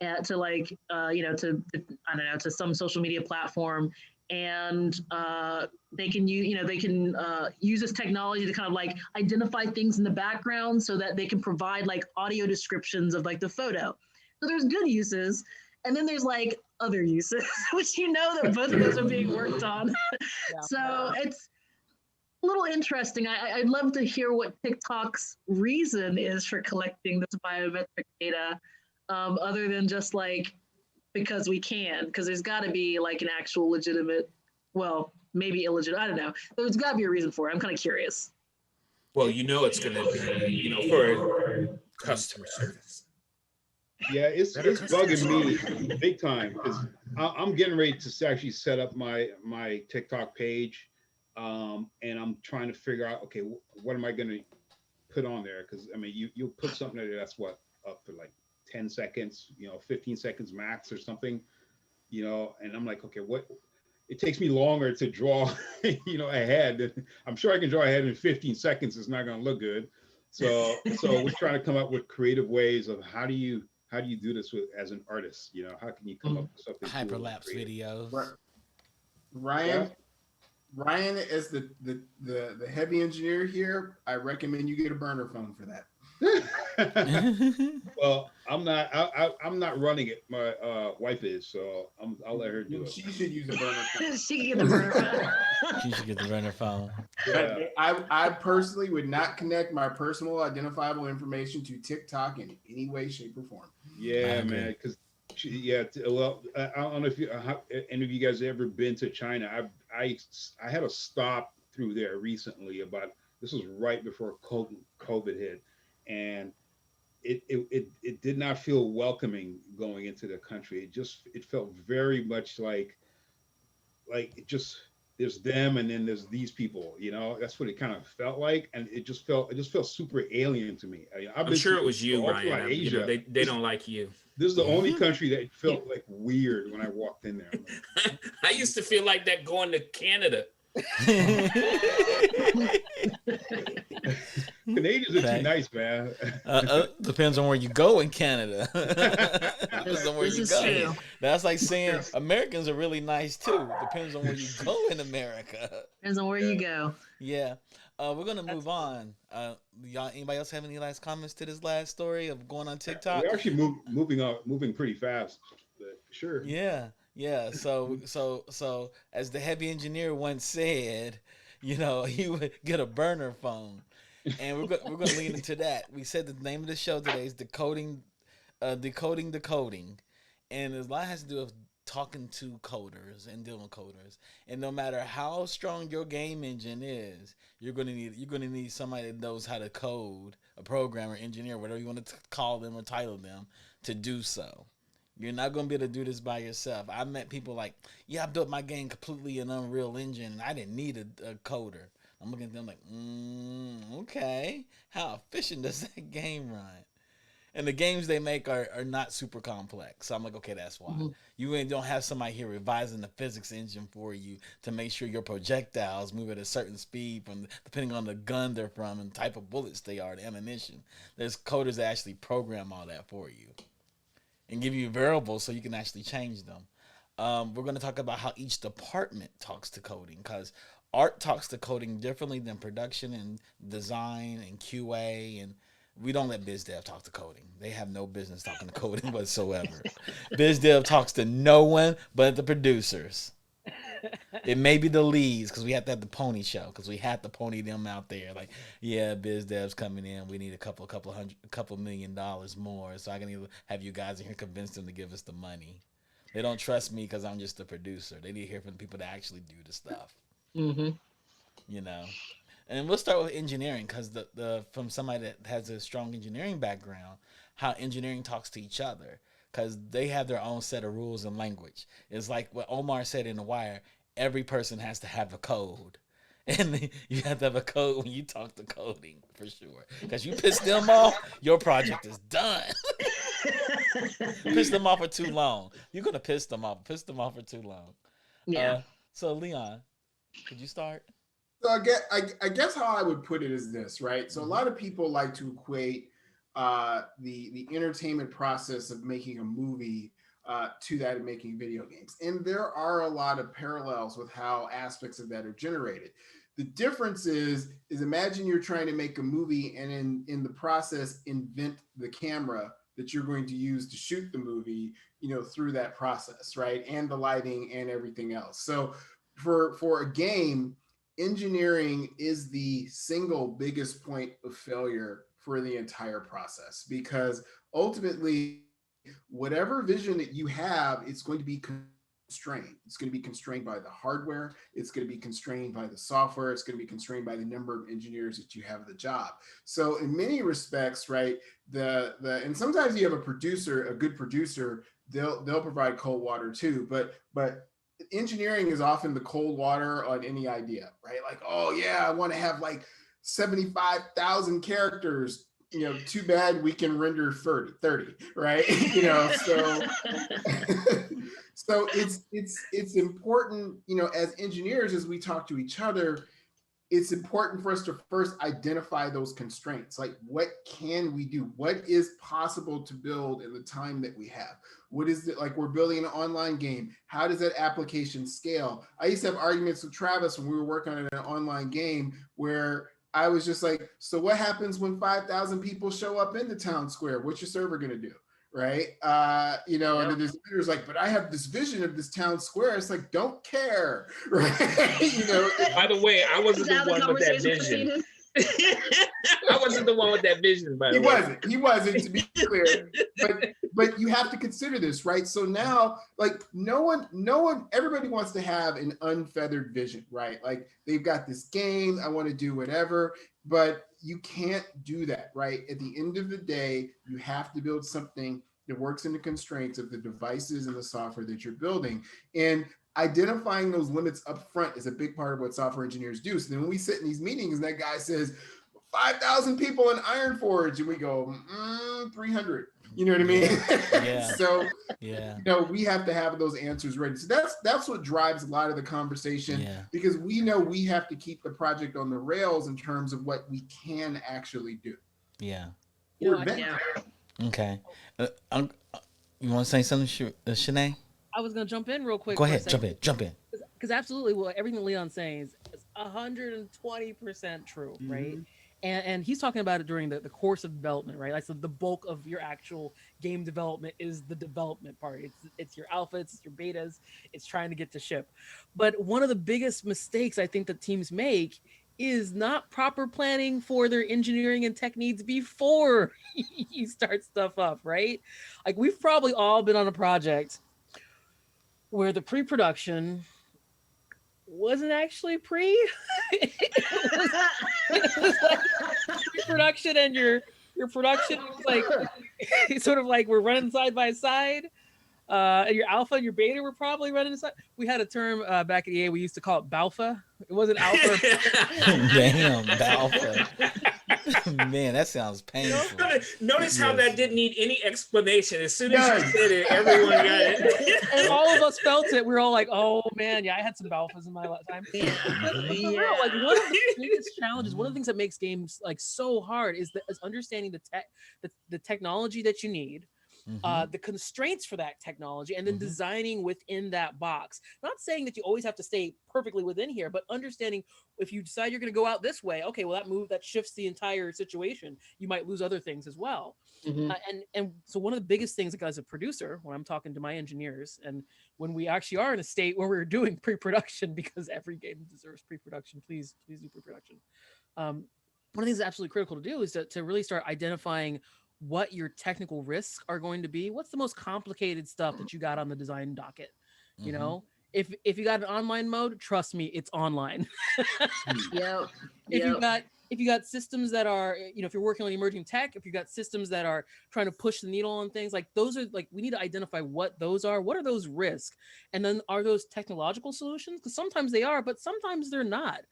Speaker 3: to some social media platform, and they can use this technology to kind of like identify things in the background so that they can provide like audio descriptions of like the photo. So there's good uses, and then there's like other uses, which that both of those are being worked on. Yeah. So it's a little interesting. I'd love to hear what TikTok's reason is for collecting this biometric data, other than just like because we can, because there's got to be like an actual legitimate, well, maybe illegitimate, I don't know. There's got to be a reason for it. I'm kind of curious.
Speaker 5: Well, it's going to be, for customer service.
Speaker 6: Yeah, it's bugging me big time, because I'm getting ready to actually set up my TikTok page. And I'm trying to figure out, okay, what am I going to put on there? Because I mean, you'll put something there that's up for like 10 seconds, 15 seconds max or something, and I'm like, okay, it takes me longer to draw, ahead. I'm sure I can draw ahead in 15 seconds. It's not going to look good. So we're trying to come up with creative ways of how do you do this as an artist? How can you come up with something
Speaker 1: hyperlapse videos?
Speaker 4: Ryan, as the heavy engineer here, I recommend you get a burner phone for that.
Speaker 6: Well, I'm not running it. My wife is, so I'll let her do it.
Speaker 4: She should use a burner phone.
Speaker 3: She can get the burner phone.
Speaker 1: She should get the burner phone.
Speaker 6: Yeah.
Speaker 4: I personally would not connect my personal identifiable information to TikTok in any way, shape, or form.
Speaker 6: Yeah, man, because well, I don't know if any of you guys have ever been to China. I had a stop through there recently. This was right before COVID hit, and it did not feel welcoming going into the country. It felt very much like there's them and then there's these people. That's what it kind of felt like, and it just felt super alien to me.
Speaker 5: I'm sure it was you, Ryan.
Speaker 6: Asia.
Speaker 5: They don't like you.
Speaker 6: This is the only country that felt like weird when I walked in there. Like,
Speaker 5: I used to feel like that going to Canada.
Speaker 6: Canadians are too nice, man.
Speaker 1: Depends on where you go in Canada. Depends on where you go.
Speaker 3: True.
Speaker 1: That's like saying Americans are really nice too. Depends on where you go in America.
Speaker 3: Depends on where you go.
Speaker 1: Yeah. We're gonna move on. Y'all, anybody else have any last comments to this last story of going on TikTok?
Speaker 6: We're actually moving pretty fast, but sure.
Speaker 1: Yeah, yeah. So as the heavy engineer once said, he would get a burner phone, and we're gonna lean into that. We said the name of the show today is decoding the coding, and a lot has to do with talking to coders and dealing with coders. And no matter how strong your game engine is, you're gonna need somebody that knows how to code, a programmer, engineer, whatever you want to call them or title them, to do so. You're not gonna be able to do this by yourself. I met people like, yeah, I built my game completely in Unreal Engine, and I didn't need a coder. I'm looking at them like, okay, how efficient does that game run? And the games they make are not super complex. So I'm like, okay, that's why.
Speaker 3: Mm-hmm.
Speaker 1: You don't have somebody here revising the physics engine for you to make sure your projectiles move at a certain speed depending on the gun they're from and the type of bullets they are, the ammunition. There's coders that actually program all that for you and give you variables so you can actually change them. We're going to talk about how each department talks to coding, because art talks to coding differently than production and design and QA, and we don't let biz dev talk to coding. They have no business talking to coding whatsoever. Biz dev talks to no one but the producers. It may be the leads, because we have to have the pony show, because we have to pony them out there. Like, yeah, biz dev's coming in. We need a couple $1 million more, so I can either have you guys in here convince them to give us the money. They don't trust me because I'm just the producer. They need to hear from the people that actually do the stuff.
Speaker 3: Mm-hmm.
Speaker 1: And we'll start with engineering, because from somebody that has a strong engineering background, how engineering talks to each other, because they have their own set of rules and language. It's like what Omar said in The Wire, every person has to have a code. And you have to have a code when you talk to coding, for sure. Because you piss them off, your project is done. Piss them off for too long. You're going to piss them off. Piss them off for too long.
Speaker 3: Yeah.
Speaker 1: So, Leon, could you start?
Speaker 4: So I guess how I would put it is this, right? So a lot of people like to equate the entertainment process of making a movie to that of making video games. And there are a lot of parallels with how aspects of that are generated. The difference is imagine you're trying to make a movie and in the process invent the camera that you're going to use to shoot the movie, through that process, right? And the lighting and everything else. So for a game, engineering is the single biggest point of failure for the entire process, because ultimately, whatever vision that you have, it's going to be constrained. It's going to be constrained by the hardware. It's going to be constrained by the software. It's going to be constrained by the number of engineers that you have at the job. So in many respects, right, and sometimes you have a good producer, they'll provide cold water too, but engineering is often the cold water on any idea, right? Like, oh yeah, I want to have like 75,000 characters. Too bad we can render 30, right? So so it's important, as engineers, as we talk to each other, it's important for us to first identify those constraints. Like, what can we do? What is possible to build in the time that we have? What is it, like, we're building an online game. How does that application scale? I used to have arguments with Travis when we were working on an online game where I was just like, so what happens when 5,000 people show up in the town square? What's your server going to do? Right. And the designer's like, but I have this vision of this town square. It's like, don't care. Right.
Speaker 5: By the way, I wasn't the one with that vision. I wasn't the one with that vision, by the way.
Speaker 4: He wasn't, to be clear. But you have to consider this, right? So now, like, no one, everybody wants to have an unfeathered vision, right? Like, they've got this game, I want to do whatever, but you can't do that, right? At the end of the day, you have to build something that works in the constraints of the devices and the software that you're building. And identifying those limits up front is a big part of what software engineers do. So then when we sit in these meetings and that guy says 5,000 people in Ironforge, and we go 300. You know what I mean?
Speaker 1: Yeah.
Speaker 4: So
Speaker 1: yeah,
Speaker 4: we have to have those answers ready. So that's what drives a lot of the conversation, because we know we have to keep the project on the rails in terms of what we can actually do.
Speaker 1: Yeah.
Speaker 2: Okay.
Speaker 1: You want to say something, Shanae?
Speaker 2: I was gonna jump in real quick.
Speaker 1: Go ahead, jump in.
Speaker 2: Because absolutely, everything Leon's saying is 120% true, right?
Speaker 6: Mhm.
Speaker 2: And he's talking about it during the course of development, right? Like, so the bulk of your actual game development is the development part. It's your alphas, it's your betas, it's trying to get to ship. But one of the biggest mistakes I think that teams make is not proper planning for their engineering and tech needs before you start stuff up, right? Like, we've probably all been on a project where the pre-production wasn't actually pre. It was like pre-production, and your production was like sort of like we're running side by side. And your alpha and your beta were probably running side. We had a term back at EA. We used to call it balfa. It wasn't alpha.
Speaker 1: Damn, alpha. Man, that sounds painful.
Speaker 5: Notice how
Speaker 1: Yes.
Speaker 5: that didn't need any explanation. As soon as you said it, everyone got it.
Speaker 2: And all of us felt it. We were all like, "Oh man, yeah, I had some balfas in my lifetime."
Speaker 3: Yeah.
Speaker 2: Like, one of the biggest challenges, one of the things that makes games like so hard is understanding the technology that you need,
Speaker 1: Mhm.
Speaker 2: the constraints for that technology, and then
Speaker 1: Mhm.
Speaker 2: designing within that box. Not saying that you always have to stay perfectly within here, but understanding if you decide you're going to go out this way, okay, well that shifts the entire situation. You might lose other things as well.
Speaker 3: Mhm.
Speaker 2: And so one of the biggest things, like, as a producer, when I'm talking to my engineers, and when we actually are in a state where we're doing pre-production, because every game deserves pre-production, please do pre-production. One of the things that's absolutely critical to do is to really start identifying what your technical risks are going to be. What's the most complicated stuff that you got on the design docket? You
Speaker 1: Mhm.
Speaker 2: know, if you got an online mode, trust me, it's online.
Speaker 3: Yep.
Speaker 2: If you got systems that are, if you're working on emerging tech, if you got systems that are trying to push the needle on things, like, those are, like, we need to identify what those are. What are those risks? And then, are those technological solutions? Because sometimes they are, but sometimes they're not.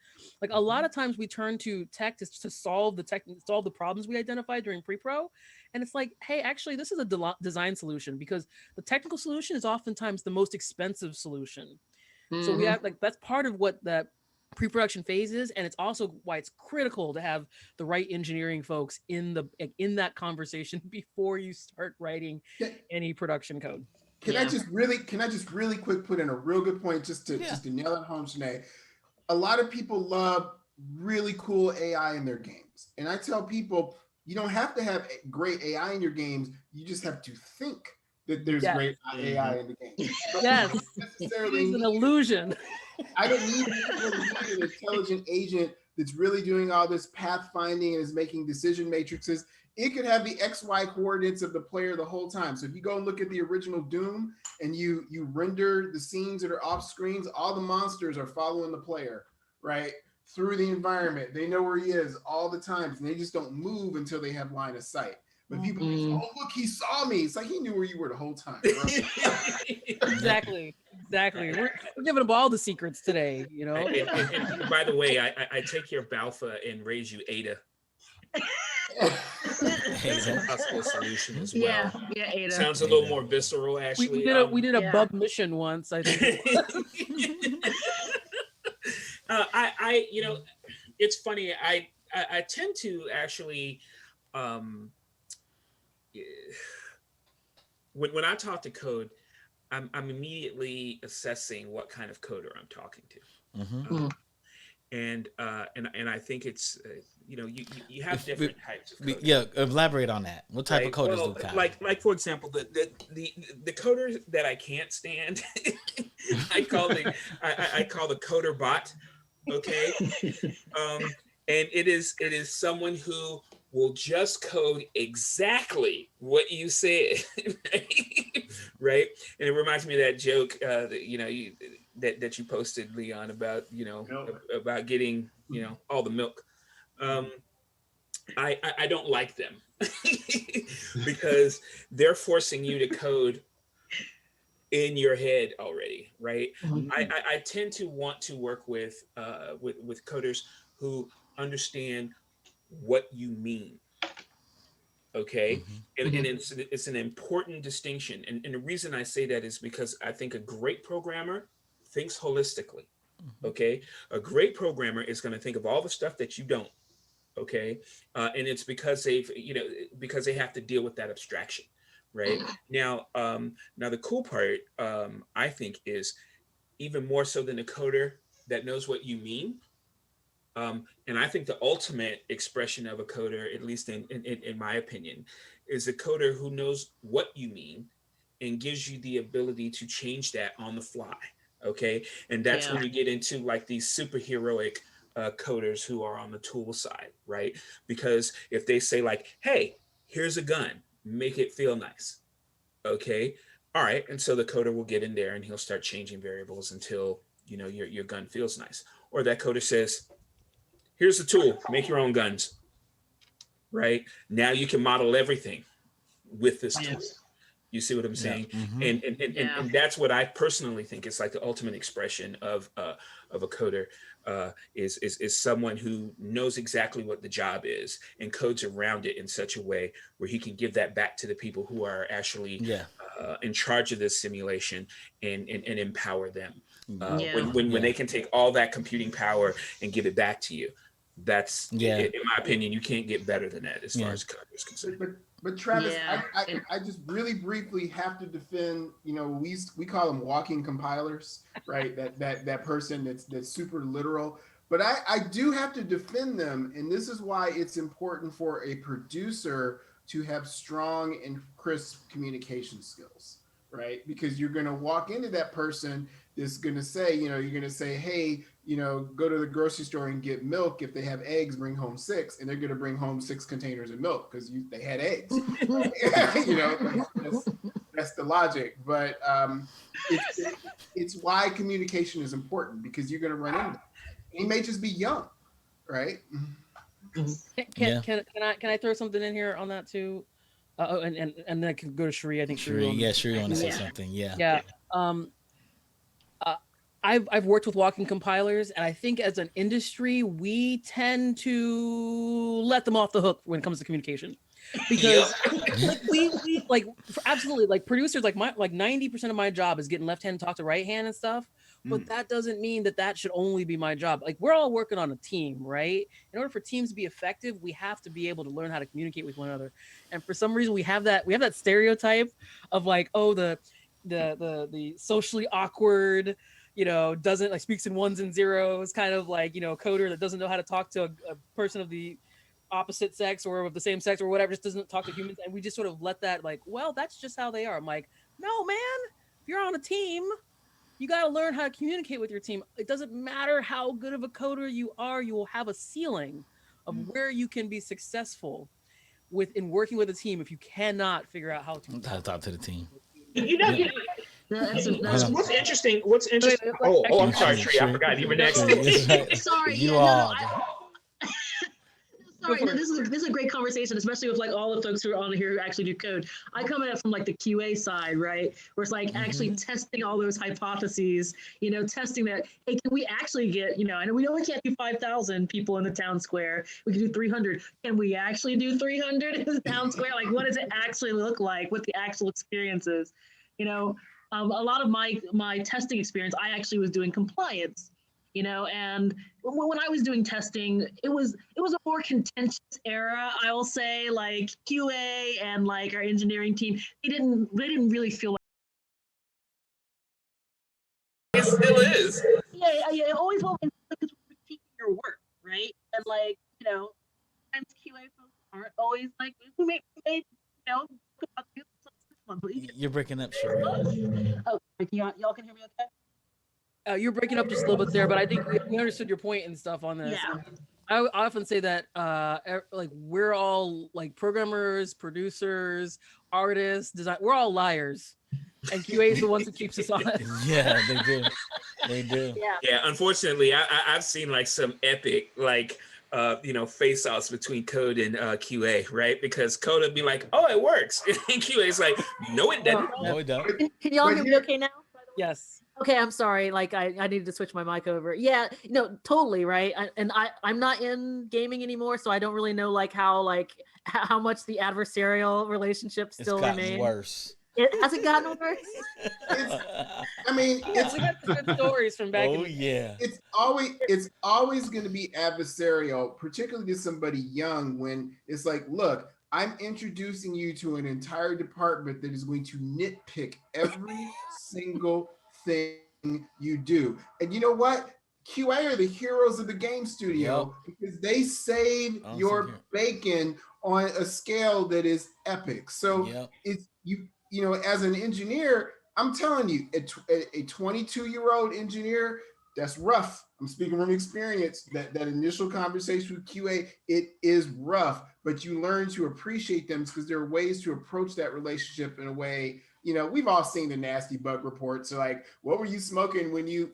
Speaker 2: Like, a lot of times we turn to tech to solve the problems we identified during pre-pro. And it's like, hey, actually, this is a design solution, because the technical solution is oftentimes the most expensive solution. So we
Speaker 3: Mhm.
Speaker 2: have, like, that's part of what that pre-production phase is, and it's also why it's critical to have the right engineering folks in that conversation before you start writing
Speaker 4: Yeah.
Speaker 2: any production code.
Speaker 4: Can I just really quick put in a real good point just to nail it home, Sinead? A lot of people love really cool AI in their games. And I tell people, you don't have to have great AI in your games. You just have to think that there's
Speaker 2: Yes.
Speaker 4: great AI in the game.
Speaker 2: Yes,
Speaker 4: Necessarily
Speaker 2: it's an illusion.
Speaker 4: I don't need an intelligent agent that's really doing all this pathfinding and is making decision matrices. It could have the XY coordinates of the player the whole time. So if you go and look at the original Doom and you render the scenes that are off screens, all the monsters are following the player, right? Through the environment. They know where he is all the time. And they just don't move until they have line of sight. But people say, oh, look, he saw me. It's like he knew where you were the whole time.
Speaker 2: Exactly. We're giving up all the secrets today,
Speaker 5: And by the way, I take your Balfa and raise you Ada. That's a possible solution as well.
Speaker 3: Yeah, Ada.
Speaker 5: Sounds a little more visceral, actually.
Speaker 2: We did a bub mission once, I think.
Speaker 5: I it's funny. I tend to actually, when I talk to code, I'm immediately assessing what kind of coder I'm talking to.
Speaker 1: Mm-hmm.
Speaker 5: And I think it's you have different types of coders.
Speaker 1: Yeah, elaborate on that. What type of coders do Kyle?
Speaker 5: Like for example, the coders that I can't stand, I call the coder bot. Okay, and it is someone who will just code exactly what you said, right? And it reminds me of that joke that you posted, Leon, about about getting all the milk. I don't like them because they're forcing you to code in your head already, right?
Speaker 3: Mhm.
Speaker 5: I tend to want to work with coders who understand what you mean. Okay.
Speaker 1: Mm-hmm.
Speaker 5: And it's an important distinction. And the reason I say that is because I think a great programmer thinks holistically. Okay. A great programmer is going to think of all the stuff that you don't. Okay. And it's because they have to deal with that abstraction. Right. Now the cool part, I think, is even more so than a coder that knows what you mean, And I think the ultimate expression of a coder, at least in my opinion, is a coder who knows what you mean and gives you the ability to change that on the fly. Okay. And that's when you get into like these superheroic coders who are on the tool side, right? Because if they say like, hey, here's a gun, make it feel nice. Okay. All right. And so the coder will get in there and he'll start changing variables until, you know, your gun feels nice. Or that coder says, here's the tool, make your own guns, right? Now you can model everything with this tool. You see what I'm saying? And that's what I personally think is like the ultimate expression of a coder, is someone who knows exactly what the job is and codes around it in such a way where he can give that back to the people who are actually in charge of this simulation and empower them. When they can take all that computing power and give it back to you. That's in my opinion, you can't get better than that as far as code is concerned.
Speaker 4: But Travis, I just really briefly have to defend, you know, we call them walking compilers, right? that person that's super literal. But I do have to defend them, and this is why it's important for a producer to have strong and crisp communication skills, right? Because you're going to walk into that person that's going to say, you know, you're going to say, hey, you know, go to the grocery store and get milk. If they have eggs, bring home 6, and they're going to bring home 6 containers of milk because they had eggs. You know, that's the logic. But it's why communication is important, because you're going to run into that. He may just be young, right?
Speaker 2: Can I throw something in here on that too? And then I can go to Sheree. I think
Speaker 1: Sheree want to say something. Yeah.
Speaker 2: I've worked with walking compilers, and I think as an industry, we tend to let them off the hook when it comes to communication, because like we absolutely, like producers, like 90% of my job is getting left hand talk to right hand and stuff. But that doesn't mean that should only be my job. Like, we're all working on a team, right? In order for teams to be effective, we have to be able to learn how to communicate with one another. And for some reason, we have that stereotype of like, oh, the socially awkward, you know, doesn't like speaks in ones and zeros, kind of like, you know, coder that doesn't know how to talk to a person of the opposite sex or of the same sex or whatever, just doesn't talk to humans. And we just sort of let that, like, well, that's just how they are. I'm like, no, man, if you're on a team, you got to learn how to communicate with your team. It doesn't matter how good of a coder you are, you will have a ceiling of where you can be successful in working with a team if you cannot figure out how to
Speaker 1: talk to the team.
Speaker 5: You know, what's interesting. Oh, I'm sorry, Tree. I forgot you were next.
Speaker 3: Sorry,
Speaker 1: you
Speaker 3: Sorry, no, this is a great conversation, especially with like all the folks who are on here who actually do code. I come at it from like the QA side, right? Where it's like actually testing all those hypotheses, you know, testing that, hey, can we actually get, you know, I know we can't do 5,000 people in the town square. We can do 300. Can we actually do 300 in the town square? Like, what does it actually look like? What the actual experience is? You know, a lot of my testing experience, I actually was doing compliance. You know, and when I was doing testing, it was a more contentious era, I will say. Like QA and like our engineering team, they didn't really feel like
Speaker 5: it still is.
Speaker 3: Yeah, it always will, because we're critiquing your work, right? And like, you know, sometimes QA folks aren't always like, we made you know, about this one.
Speaker 1: You're breaking up, Sheree.
Speaker 3: Oh, y'all can hear me okay?
Speaker 2: You're breaking up just a little bit there, but I think we understood your point and stuff on this.
Speaker 3: Yeah.
Speaker 2: I often say that like we're all like programmers, producers, artists, design. We're all liars, and QA is the ones that keeps us honest.
Speaker 1: Yeah, they do. They do.
Speaker 5: Yeah. Unfortunately, I've seen like some epic like you know, face-offs between code and QA, right? Because code would be like, "Oh, it works," and QA is like, "No, it doesn't."
Speaker 1: No, it doesn't.
Speaker 7: Can y'all hear me okay now?
Speaker 2: Yes.
Speaker 7: Okay, I'm sorry. Like I needed to switch my mic over. Yeah, no, totally right. I'm not in gaming anymore, so I don't really know like how much the adversarial relationship still remains.
Speaker 1: Worse.
Speaker 7: Has it gotten worse?
Speaker 3: We
Speaker 2: got good stories from back.
Speaker 4: It's always going to be adversarial, particularly to somebody young. When it's like, look, I'm introducing you to an entire department that is going to nitpick every single thing you do. And you know what? QA are the heroes of the game studio because they save your bacon on a scale that is epic. So it's you know, as an engineer, I'm telling you, a 22-year-old engineer, that's rough. I'm speaking from experience. That initial conversation with QA, it is rough, but you learn to appreciate them because there are ways to approach that relationship in a way. You know, we've all seen the nasty bug reports. So like, what were you smoking when you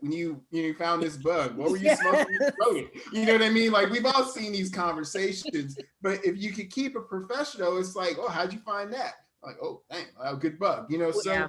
Speaker 4: found this bug? What were you smoking when you wrote it? You know what I mean? Like, we've all seen these conversations. But if you could keep it professional, it's like, oh, how'd you find that? Like, oh, dang, a good bug. You know, so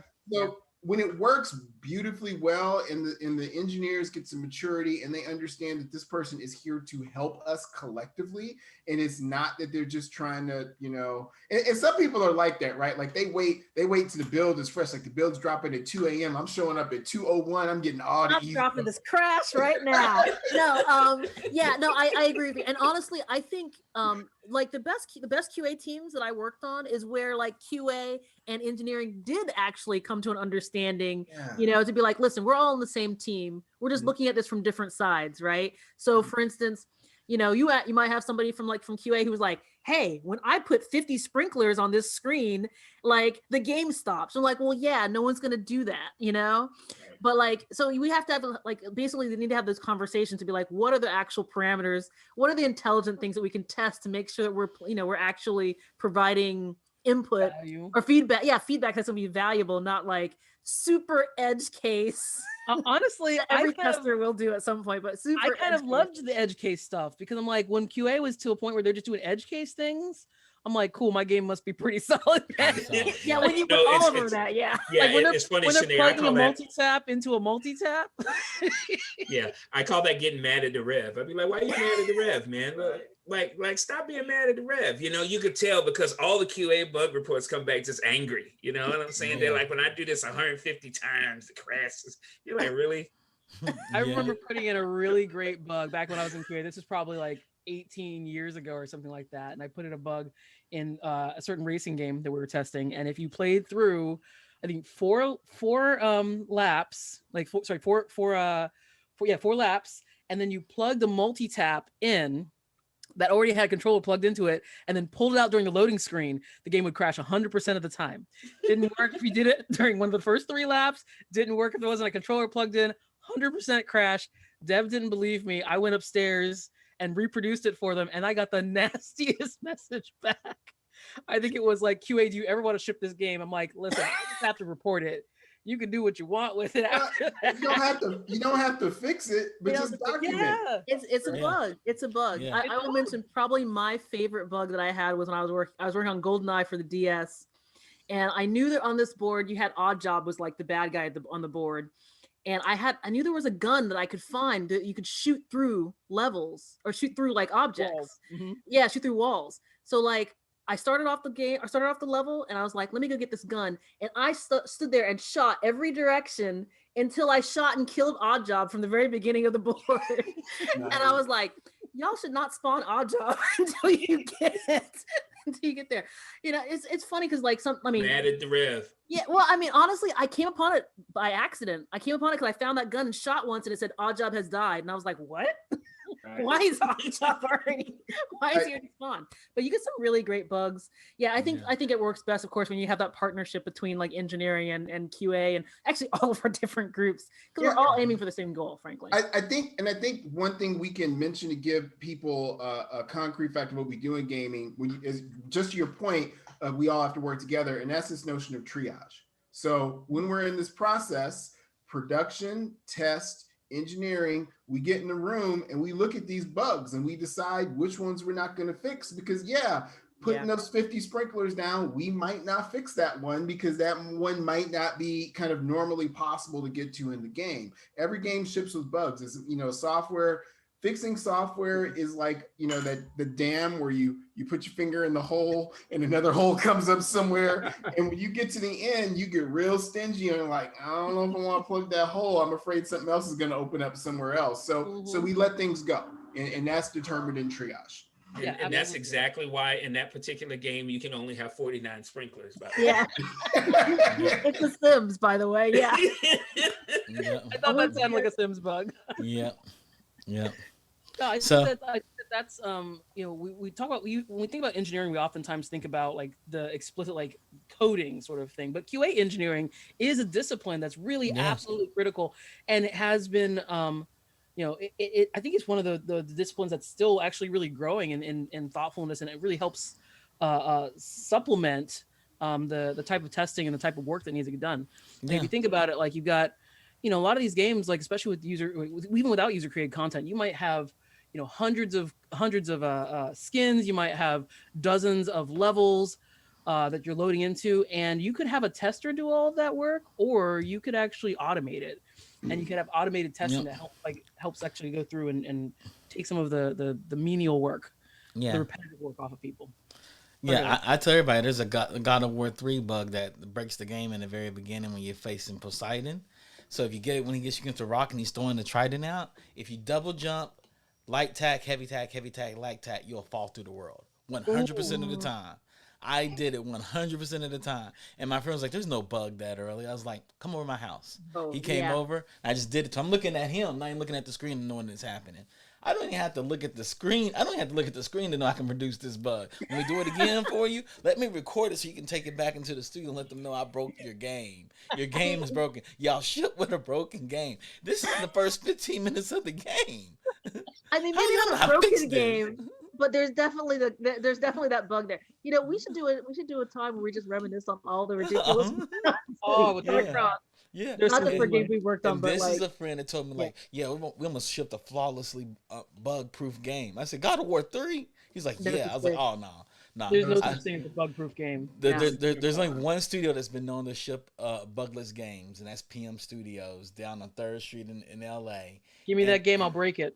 Speaker 4: when it works beautifully well and the engineers get some maturity and they understand that this person is here to help us collectively, and it's not that they're just trying to, you know, and some people are like that, right? Like they wait till the build is fresh, like the build's dropping at 2 a.m. I'm showing up at 2:01. I'm getting all the
Speaker 7: I'm dropping this crash right now. I agree with you. And honestly, I think like the best QA teams that I worked on is where like QA and engineering did actually come to an understanding, you know, to be like, listen, we're all on the same team. We're just looking at this from different sides, right? So for instance, you know, you might have somebody from QA who was like, hey, when I put 50 sprinklers on this screen, like the game stops. I'm like, well, yeah, no one's going to do that, you know? But like, so we have to have like, basically they need to have this conversation to be like, what are the actual parameters? What are the intelligent things that we can test to make sure that we're actually providing input or feedback. Yeah, feedback has to be valuable, not like super edge case.
Speaker 2: Honestly,
Speaker 7: every tester will do at some point, but super.
Speaker 2: I kind of loved the edge case stuff because I'm like, when QA was to a point where they're just doing edge case things, I'm like, cool, my game must be pretty solid.
Speaker 7: Yeah, when you put all over that,
Speaker 5: Yeah,
Speaker 2: like when
Speaker 5: it's funny,
Speaker 2: when they're
Speaker 5: Sinead,
Speaker 2: plugging a multi-tap into a multi-tap.
Speaker 5: Yeah, I call that getting mad at the rev. I'd be like, why are you mad at the rev, man? Like, stop being mad at the rev. You know, you could tell because all the QA bug reports come back just angry. You know what I'm saying? They're like, when I do this 150 times, it crashes. You're like, really?
Speaker 2: I remember putting in a really great bug back when I was in QA. This is probably like 18 years ago or something like that. And I put in a bug in a certain racing game that we were testing. And if you played through, I think four laps, like four laps, and then you plugged a multi-tap in that already had a controller plugged into it, and then pulled it out during the loading screen, the game would crash 100% of the time. Didn't work if you did it during one of the first 3 laps. Didn't work if there wasn't a controller plugged in. 100% crash. Dev didn't believe me. I went upstairs and reproduced it for them, and I got the nastiest message back. I think it was like, QA, do you ever want to ship this game? I'm like, listen, I just have to report it. You can do what you want with it after that.
Speaker 4: You don't have to fix it, but just document.
Speaker 7: Yeah. It's a bug. It's a bug. Yeah. I will mention probably my favorite bug that I had was when I was working on GoldenEye for the DS, and I knew that on this board you had Oddjob was like the bad guy on the board, and I knew there was a gun that I could find that you could shoot through levels or shoot through like objects. Mm-hmm. Yeah, shoot through walls. So like, I started off the level, and I was like, let me go get this gun. And I stood there and shot every direction until I shot and killed Oddjob from the very beginning of the board. Nice. And I was like, y'all should not spawn Oddjob until you get there. You know, it's funny because like
Speaker 5: mad at the rev.
Speaker 7: Yeah, well, I mean, honestly, I came upon it by accident. I came upon it because I found that gun and shot once, and it said Oddjob has died, and I was like, what? Right. Why is Oddjob already? Why is he already spawned? But you get some really great bugs. Yeah, I think it works best, of course, when you have that partnership between like engineering and QA, and actually all of our different groups, because we're all aiming for the same goal, frankly.
Speaker 4: I think one thing we can mention to give people a concrete fact of what we do in gaming, is just to your point, we all have to work together, and that's this notion of triage. So when we're in this process, production, test, engineering, we get in the room and we look at these bugs and we decide which ones we're not going to fix, because putting those 50 sprinklers down, we might not fix that one because that one might not be kind of normally possible to get to in the game. Every game ships with bugs. It's, fixing software is like, that the dam where you put your finger in the hole and another hole comes up somewhere. And when you get to the end, you get real stingy and like, I don't know if I want to plug that hole. I'm afraid something else is going to open up somewhere else. So we let things go. And that's determined in triage.
Speaker 5: And that's exactly why in that particular game, you can only have 49 sprinklers.
Speaker 7: Yeah. It's the Sims, by the way. Yeah.
Speaker 2: I thought that sounded like a Sims bug.
Speaker 1: Yeah. Yeah.
Speaker 2: No, I
Speaker 1: So-
Speaker 2: think that's you know, we talk about when we think about engineering, we oftentimes think about like the explicit like coding sort of thing, but QA engineering is a discipline that's really
Speaker 1: Yeah.
Speaker 2: absolutely critical, and it has been you know, I think it's one of the disciplines that's still actually really growing in thoughtfulness, and it really helps supplement the type of testing and the type of work that needs to get done. And if you think about it, like you've got, you know, a lot of these games, like especially with even without user created content, you might have, you know, hundreds of skins, you might have dozens of levels that you're loading into, and you could have a tester do all of that work, or you could actually automate it, and you could have automated testing that helps actually go through and take some of the menial work, the repetitive work off of people.
Speaker 1: Yeah, I tell everybody there's a God of War 3 bug that breaks the game in the very beginning when you're facing Poseidon. So if you get it when he gets you against a rock and he's throwing the trident out, if you double jump, light tack, heavy tack, light tack, you'll fall through the world 100% of the time. I did it 100% of the time. And my friend was like, there's no bug that early. I was like, come over to my house. He came over. I just did it. So I'm looking at him, not even looking at the screen and knowing it's happening. I don't even have to look at the screen. I don't even have to look at the screen to know I can produce this bug. When we do it again for you, let me record it so you can take it back into the studio and let them know I broke your game. Your game is broken. Y'all ship with a broken game. This is the first 15 minutes of the game.
Speaker 7: I mean, maybe not a broken game, but there's definitely that bug there. You know, we should do a time where we just reminisce on all the ridiculous.
Speaker 1: Yeah,
Speaker 7: not the games we worked on, but
Speaker 1: this
Speaker 7: like,
Speaker 1: is a friend that told me like, we almost shipped a flawlessly bug-proof game. I said, God of War 3? He's like, yeah. I was like, oh no.
Speaker 2: There's no such thing as a bug-proof game.
Speaker 1: There's only one studio that's been known to ship bugless games, and that's PM Studios down on 3rd Street in LA.
Speaker 2: Give me that game, I'll break it.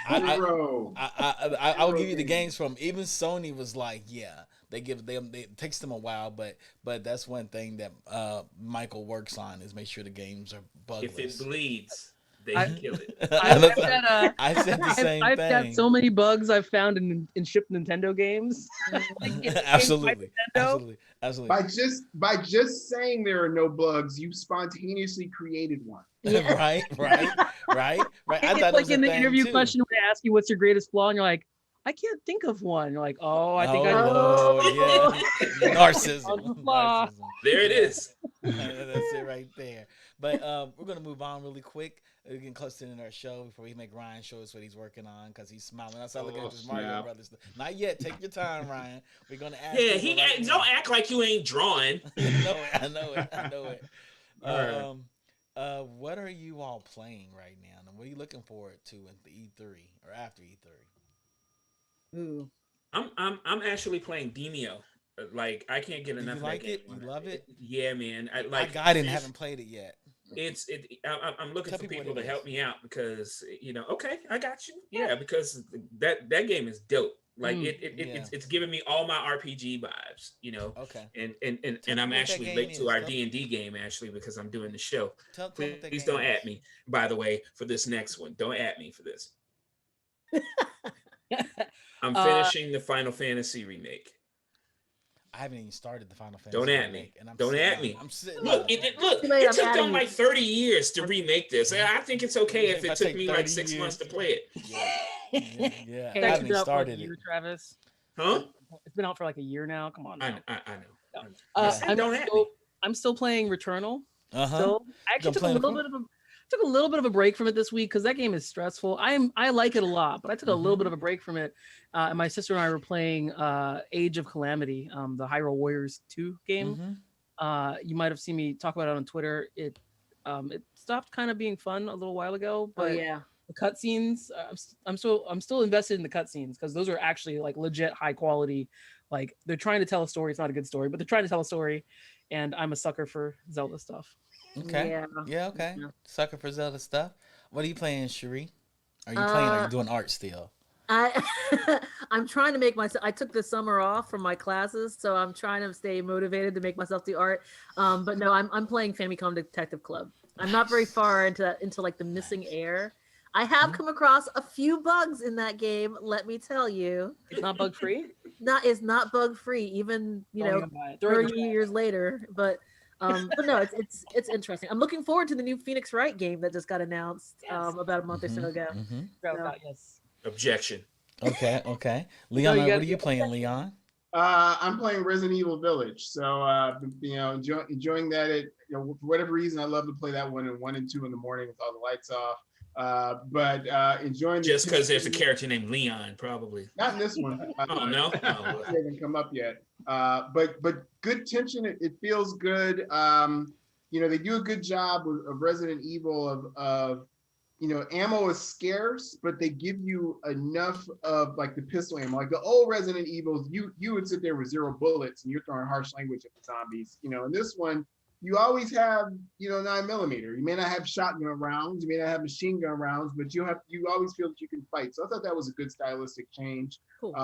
Speaker 1: I will give you the games from. Even Sony was like, yeah, it takes them a while, but that's one thing that Michael works on is make sure the games are bugless.
Speaker 5: If it bleeds, they kill it.
Speaker 1: I said the same thing.
Speaker 2: I've got so many bugs I've found in shipped Nintendo games.
Speaker 1: Absolutely.
Speaker 4: By just saying there are no bugs, you spontaneously created one.
Speaker 1: Yeah. Right. I thought
Speaker 2: like in the interview question, when they ask you what's your greatest flaw, and you're like, I can't think of one. You're like, I think I
Speaker 1: know. Yeah. Narcissism.
Speaker 5: There it is.
Speaker 1: That's it right there. But we're gonna move on really quick. We're getting close to the end of our show before we make Ryan show us what he's working on because he's smiling. I saw looking at this Mario Brothers stuff. Not yet. Take your time, Ryan. We're gonna ask.
Speaker 5: Yeah, don't act like you ain't drawing.
Speaker 1: I know it. What are you all playing right now, and what are you looking forward to in the E3 or after E3?
Speaker 7: Ooh.
Speaker 5: I'm actually playing Demio. Like I can't get enough.
Speaker 1: You like it? You love it?
Speaker 5: Yeah, man.
Speaker 1: I got it and haven't played it yet.
Speaker 5: I'm looking for people to help me out because okay, I got you. Yeah, because that game is dope. Like it's giving me all my RPG vibes, Okay. And I'm actually late to our D&D game actually because I'm doing the show. Please don't at me, by the way, for this next one. Don't at me for this. I'm finishing the Final Fantasy remake.
Speaker 1: I haven't even started the Final Fantasy.
Speaker 5: Don't at me. Don't at me.
Speaker 1: I'm sitting.
Speaker 5: Look, it took them like 30 years to remake this. I think it's okay if it took me like 6 months to play it.
Speaker 1: Yeah. I haven't started it.
Speaker 2: Travis.
Speaker 5: Huh?
Speaker 2: It's been out for like a year now. Come on. Now.
Speaker 5: I know.
Speaker 2: I'm still playing Returnal.
Speaker 1: So
Speaker 2: I actually took a little bit of a break from it this week because that game is stressful. I like it a lot, but I took a little bit of a break from it. And my sister and I were playing Age of Calamity, the Hyrule Warriors 2 game. You might have seen me talk about it on Twitter. It stopped kind of being fun a little while ago, but the cutscenes, I'm still invested in the cutscenes because those are actually like legit high quality. Like they're trying to tell a story. It's not a good story, but they're trying to tell a story. And I'm a sucker for Zelda stuff.
Speaker 1: Okay. Yeah. Okay. Yeah. Sucker for Zelda stuff. What are you playing, Cherie? Are you playing? Or are you doing art still?
Speaker 7: I'm trying to make myself. I took the summer off from my classes, so I'm trying to stay motivated to make myself do art. But no, I'm playing Famicom Detective Club. I'm not very far into like the missing air. I have come across a few bugs in that game. Let me tell you,
Speaker 2: it's not bug free.
Speaker 7: It's not bug free, even 30 years later. But But no, it's interesting. I'm looking forward to the new Phoenix Wright game that just got announced about a month or so ago.
Speaker 2: Yes.
Speaker 5: Objection.
Speaker 1: Okay. Leon,
Speaker 2: you
Speaker 1: what are
Speaker 2: gotta
Speaker 1: you
Speaker 2: get
Speaker 1: playing, Leon?
Speaker 4: I'm playing Resident Evil Village, so enjoying that. For whatever reason, I love to play that one at 1 and 2 in the morning with all the lights off. But enjoying
Speaker 5: just because there's a character named Leon, probably.
Speaker 4: Not in this one.
Speaker 5: Oh no,
Speaker 4: it hasn't come up yet. But good tension. It feels good. They do a good job of Resident Evil of ammo is scarce, but they give you enough of like the pistol ammo. Like the old Resident Evils, you would sit there with 0 bullets and you're throwing harsh language at the zombies. In this one, you always have 9mm. You may not have shotgun rounds, you may not have machine gun rounds, but you always feel that you can fight. So I thought that was a good stylistic change.
Speaker 7: Cool.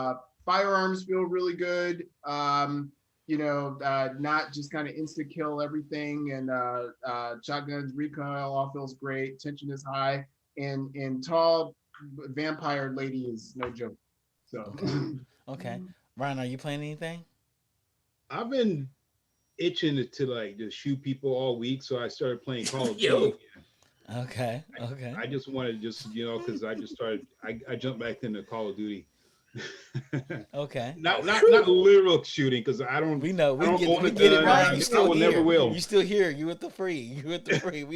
Speaker 4: Firearms feel really good. Not just kind of insta kill everything, and shotguns, recoil all feels great. Tension is high, and tall vampire lady is no joke. So
Speaker 1: Okay. Ryan, are you playing anything?
Speaker 6: I've been itching to like just shoot people all week, so I started playing Call of Duty.
Speaker 1: Okay.
Speaker 6: I just wanted because I just started. I jumped back into Call of Duty.
Speaker 1: Okay.
Speaker 6: Not literal shooting, because I don't.
Speaker 1: We know. We get it, Ryan. You still here. Never will. You still here. You with the free. We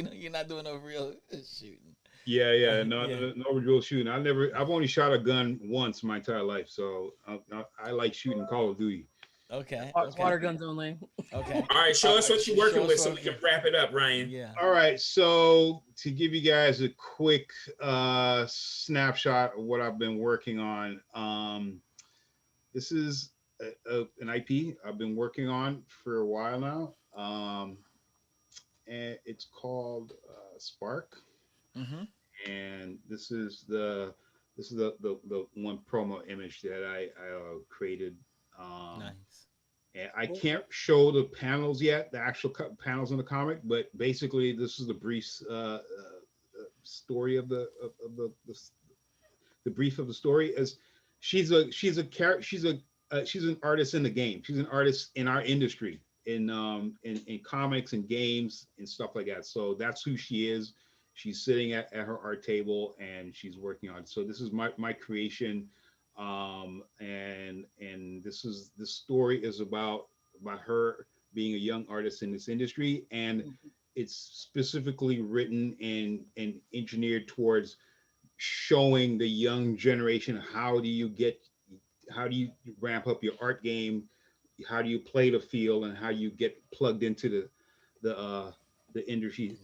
Speaker 1: know you're not doing no real shooting.
Speaker 6: Yeah. No real shooting. I've only shot a gun once in my entire life, so I like shooting Call of Duty.
Speaker 1: Okay.
Speaker 2: Water guns only.
Speaker 1: Okay.
Speaker 5: All right, show us what you're working with so we can wrap it up, Ryan.
Speaker 1: Yeah.
Speaker 6: All right, so to give you guys a quick snapshot of what I've been working on, this is an IP I've been working on for a while now, and it's called Spark, and this is the one promo image that I created.
Speaker 1: Nice.
Speaker 6: And I can't show the panels yet, the actual panels in the comic, but basically this is the brief story of the brief of the story. As she's an artist in the game. She's an artist in our industry, in comics and games and stuff like that. So that's who she is. She's sitting at her art table and she's working on it. So this is my creation. And this story is about her being a young artist in this industry, and it's specifically written and engineered towards showing the young generation how do you ramp up your art game, how do you play the field, and how you get plugged into the industry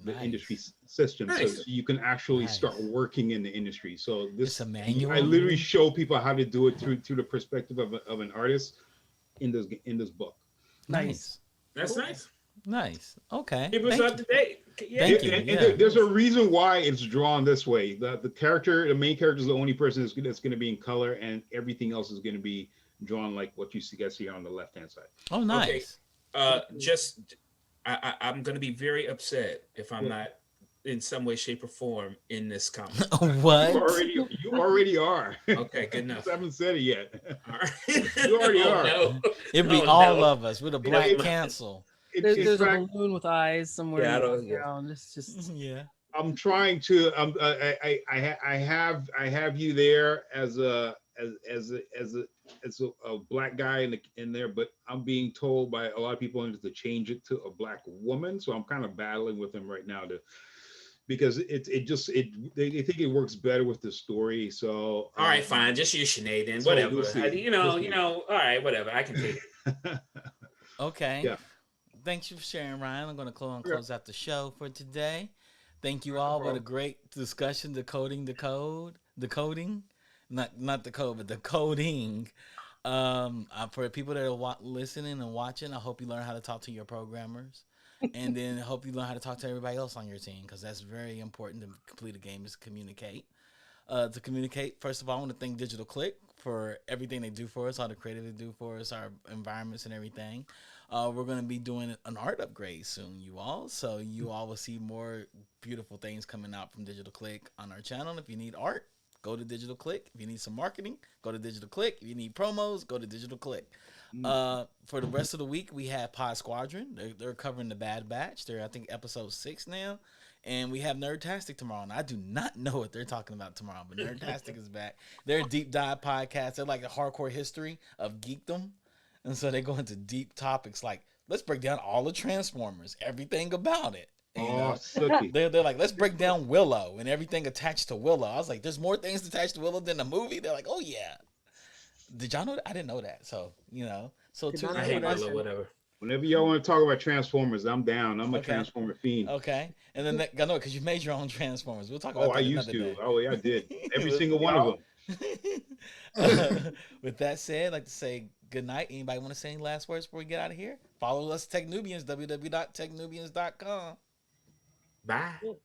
Speaker 6: system, so you can actually start working in the industry. So this, I literally show people how to do it through the perspective of an artist in this book.
Speaker 1: Nice.
Speaker 5: That's nice.
Speaker 1: Nice. Okay.
Speaker 5: Keep us up to date.
Speaker 1: Thank you.
Speaker 6: And there's a reason why it's drawn this way. The main character is the only person that's going to be in color, and everything else is going to be drawn like what you guys see on the left hand side.
Speaker 1: Oh, nice.
Speaker 5: Okay. I'm going to be very upset if I'm not in some way, shape, or form in this comic.
Speaker 1: What?
Speaker 6: You already are.
Speaker 5: Okay, good enough.
Speaker 6: I haven't said it yet.
Speaker 5: All right.
Speaker 6: You already are.
Speaker 5: No.
Speaker 1: It'd be all of us with a black cancel.
Speaker 2: There's a balloon with eyes somewhere.
Speaker 5: Yeah,
Speaker 2: It's just
Speaker 1: yeah.
Speaker 6: I'm trying to. I have you there as a black guy in there, but I'm being told by a lot of people to change it to a black woman. So I'm kind of battling with them right now because they think it works better with the story. So
Speaker 5: all right, fine, just use Sinead then. Whatever. All right, whatever. I can take it.
Speaker 1: Okay.
Speaker 6: Yeah.
Speaker 1: Thanks for sharing, Ryan. I'm going to close out the show for today. Thank you all. What a great discussion, decoding the code. Not the code, but the coding. For people that are listening and watching, I hope you learn how to talk to your programmers, and then hope you learn how to talk to everybody else on your team, because that's very important to complete a game, is communicate. To communicate, first of all, I want to thank Digital Click for everything they do for us, all the creative they do for us, our environments and everything. We're going to be doing an art upgrade soon, you all. So you all will see more beautiful things coming out from Digital Click on our channel. If you need art, go to Digital Click. If you need some marketing, go to Digital Click. If you need promos, go to Digital Click. For the rest of the week, we have Pod Squadron. They're covering the Bad Batch. They're, I think, episode 6 now. And we have Nerdtastic tomorrow. And I do not know what they're talking about tomorrow, but Nerdtastic is back. They're a deep dive podcast. They're like a hardcore history of geekdom. And so they go into deep topics like, let's break down all the Transformers, everything about it. They're like, let's break down Willow and everything attached to Willow. I was like, there's more things attached to Willow than the movie. They're like, oh yeah. Did y'all know that? I didn't know that. So, so
Speaker 5: I hate Willow, whatever.
Speaker 6: Whenever y'all want to talk about Transformers, I'm down. I'm a Transformer fiend.
Speaker 1: Okay. And then I know because you made your own Transformers. We'll talk about that.
Speaker 6: I used to. Day. Oh, yeah, I did. Every single one of them.
Speaker 1: With that said, I'd like to say good night. Anybody want to say any last words before we get out of here? Follow us, techn00bians, www.techn00bians.com.
Speaker 5: Bye.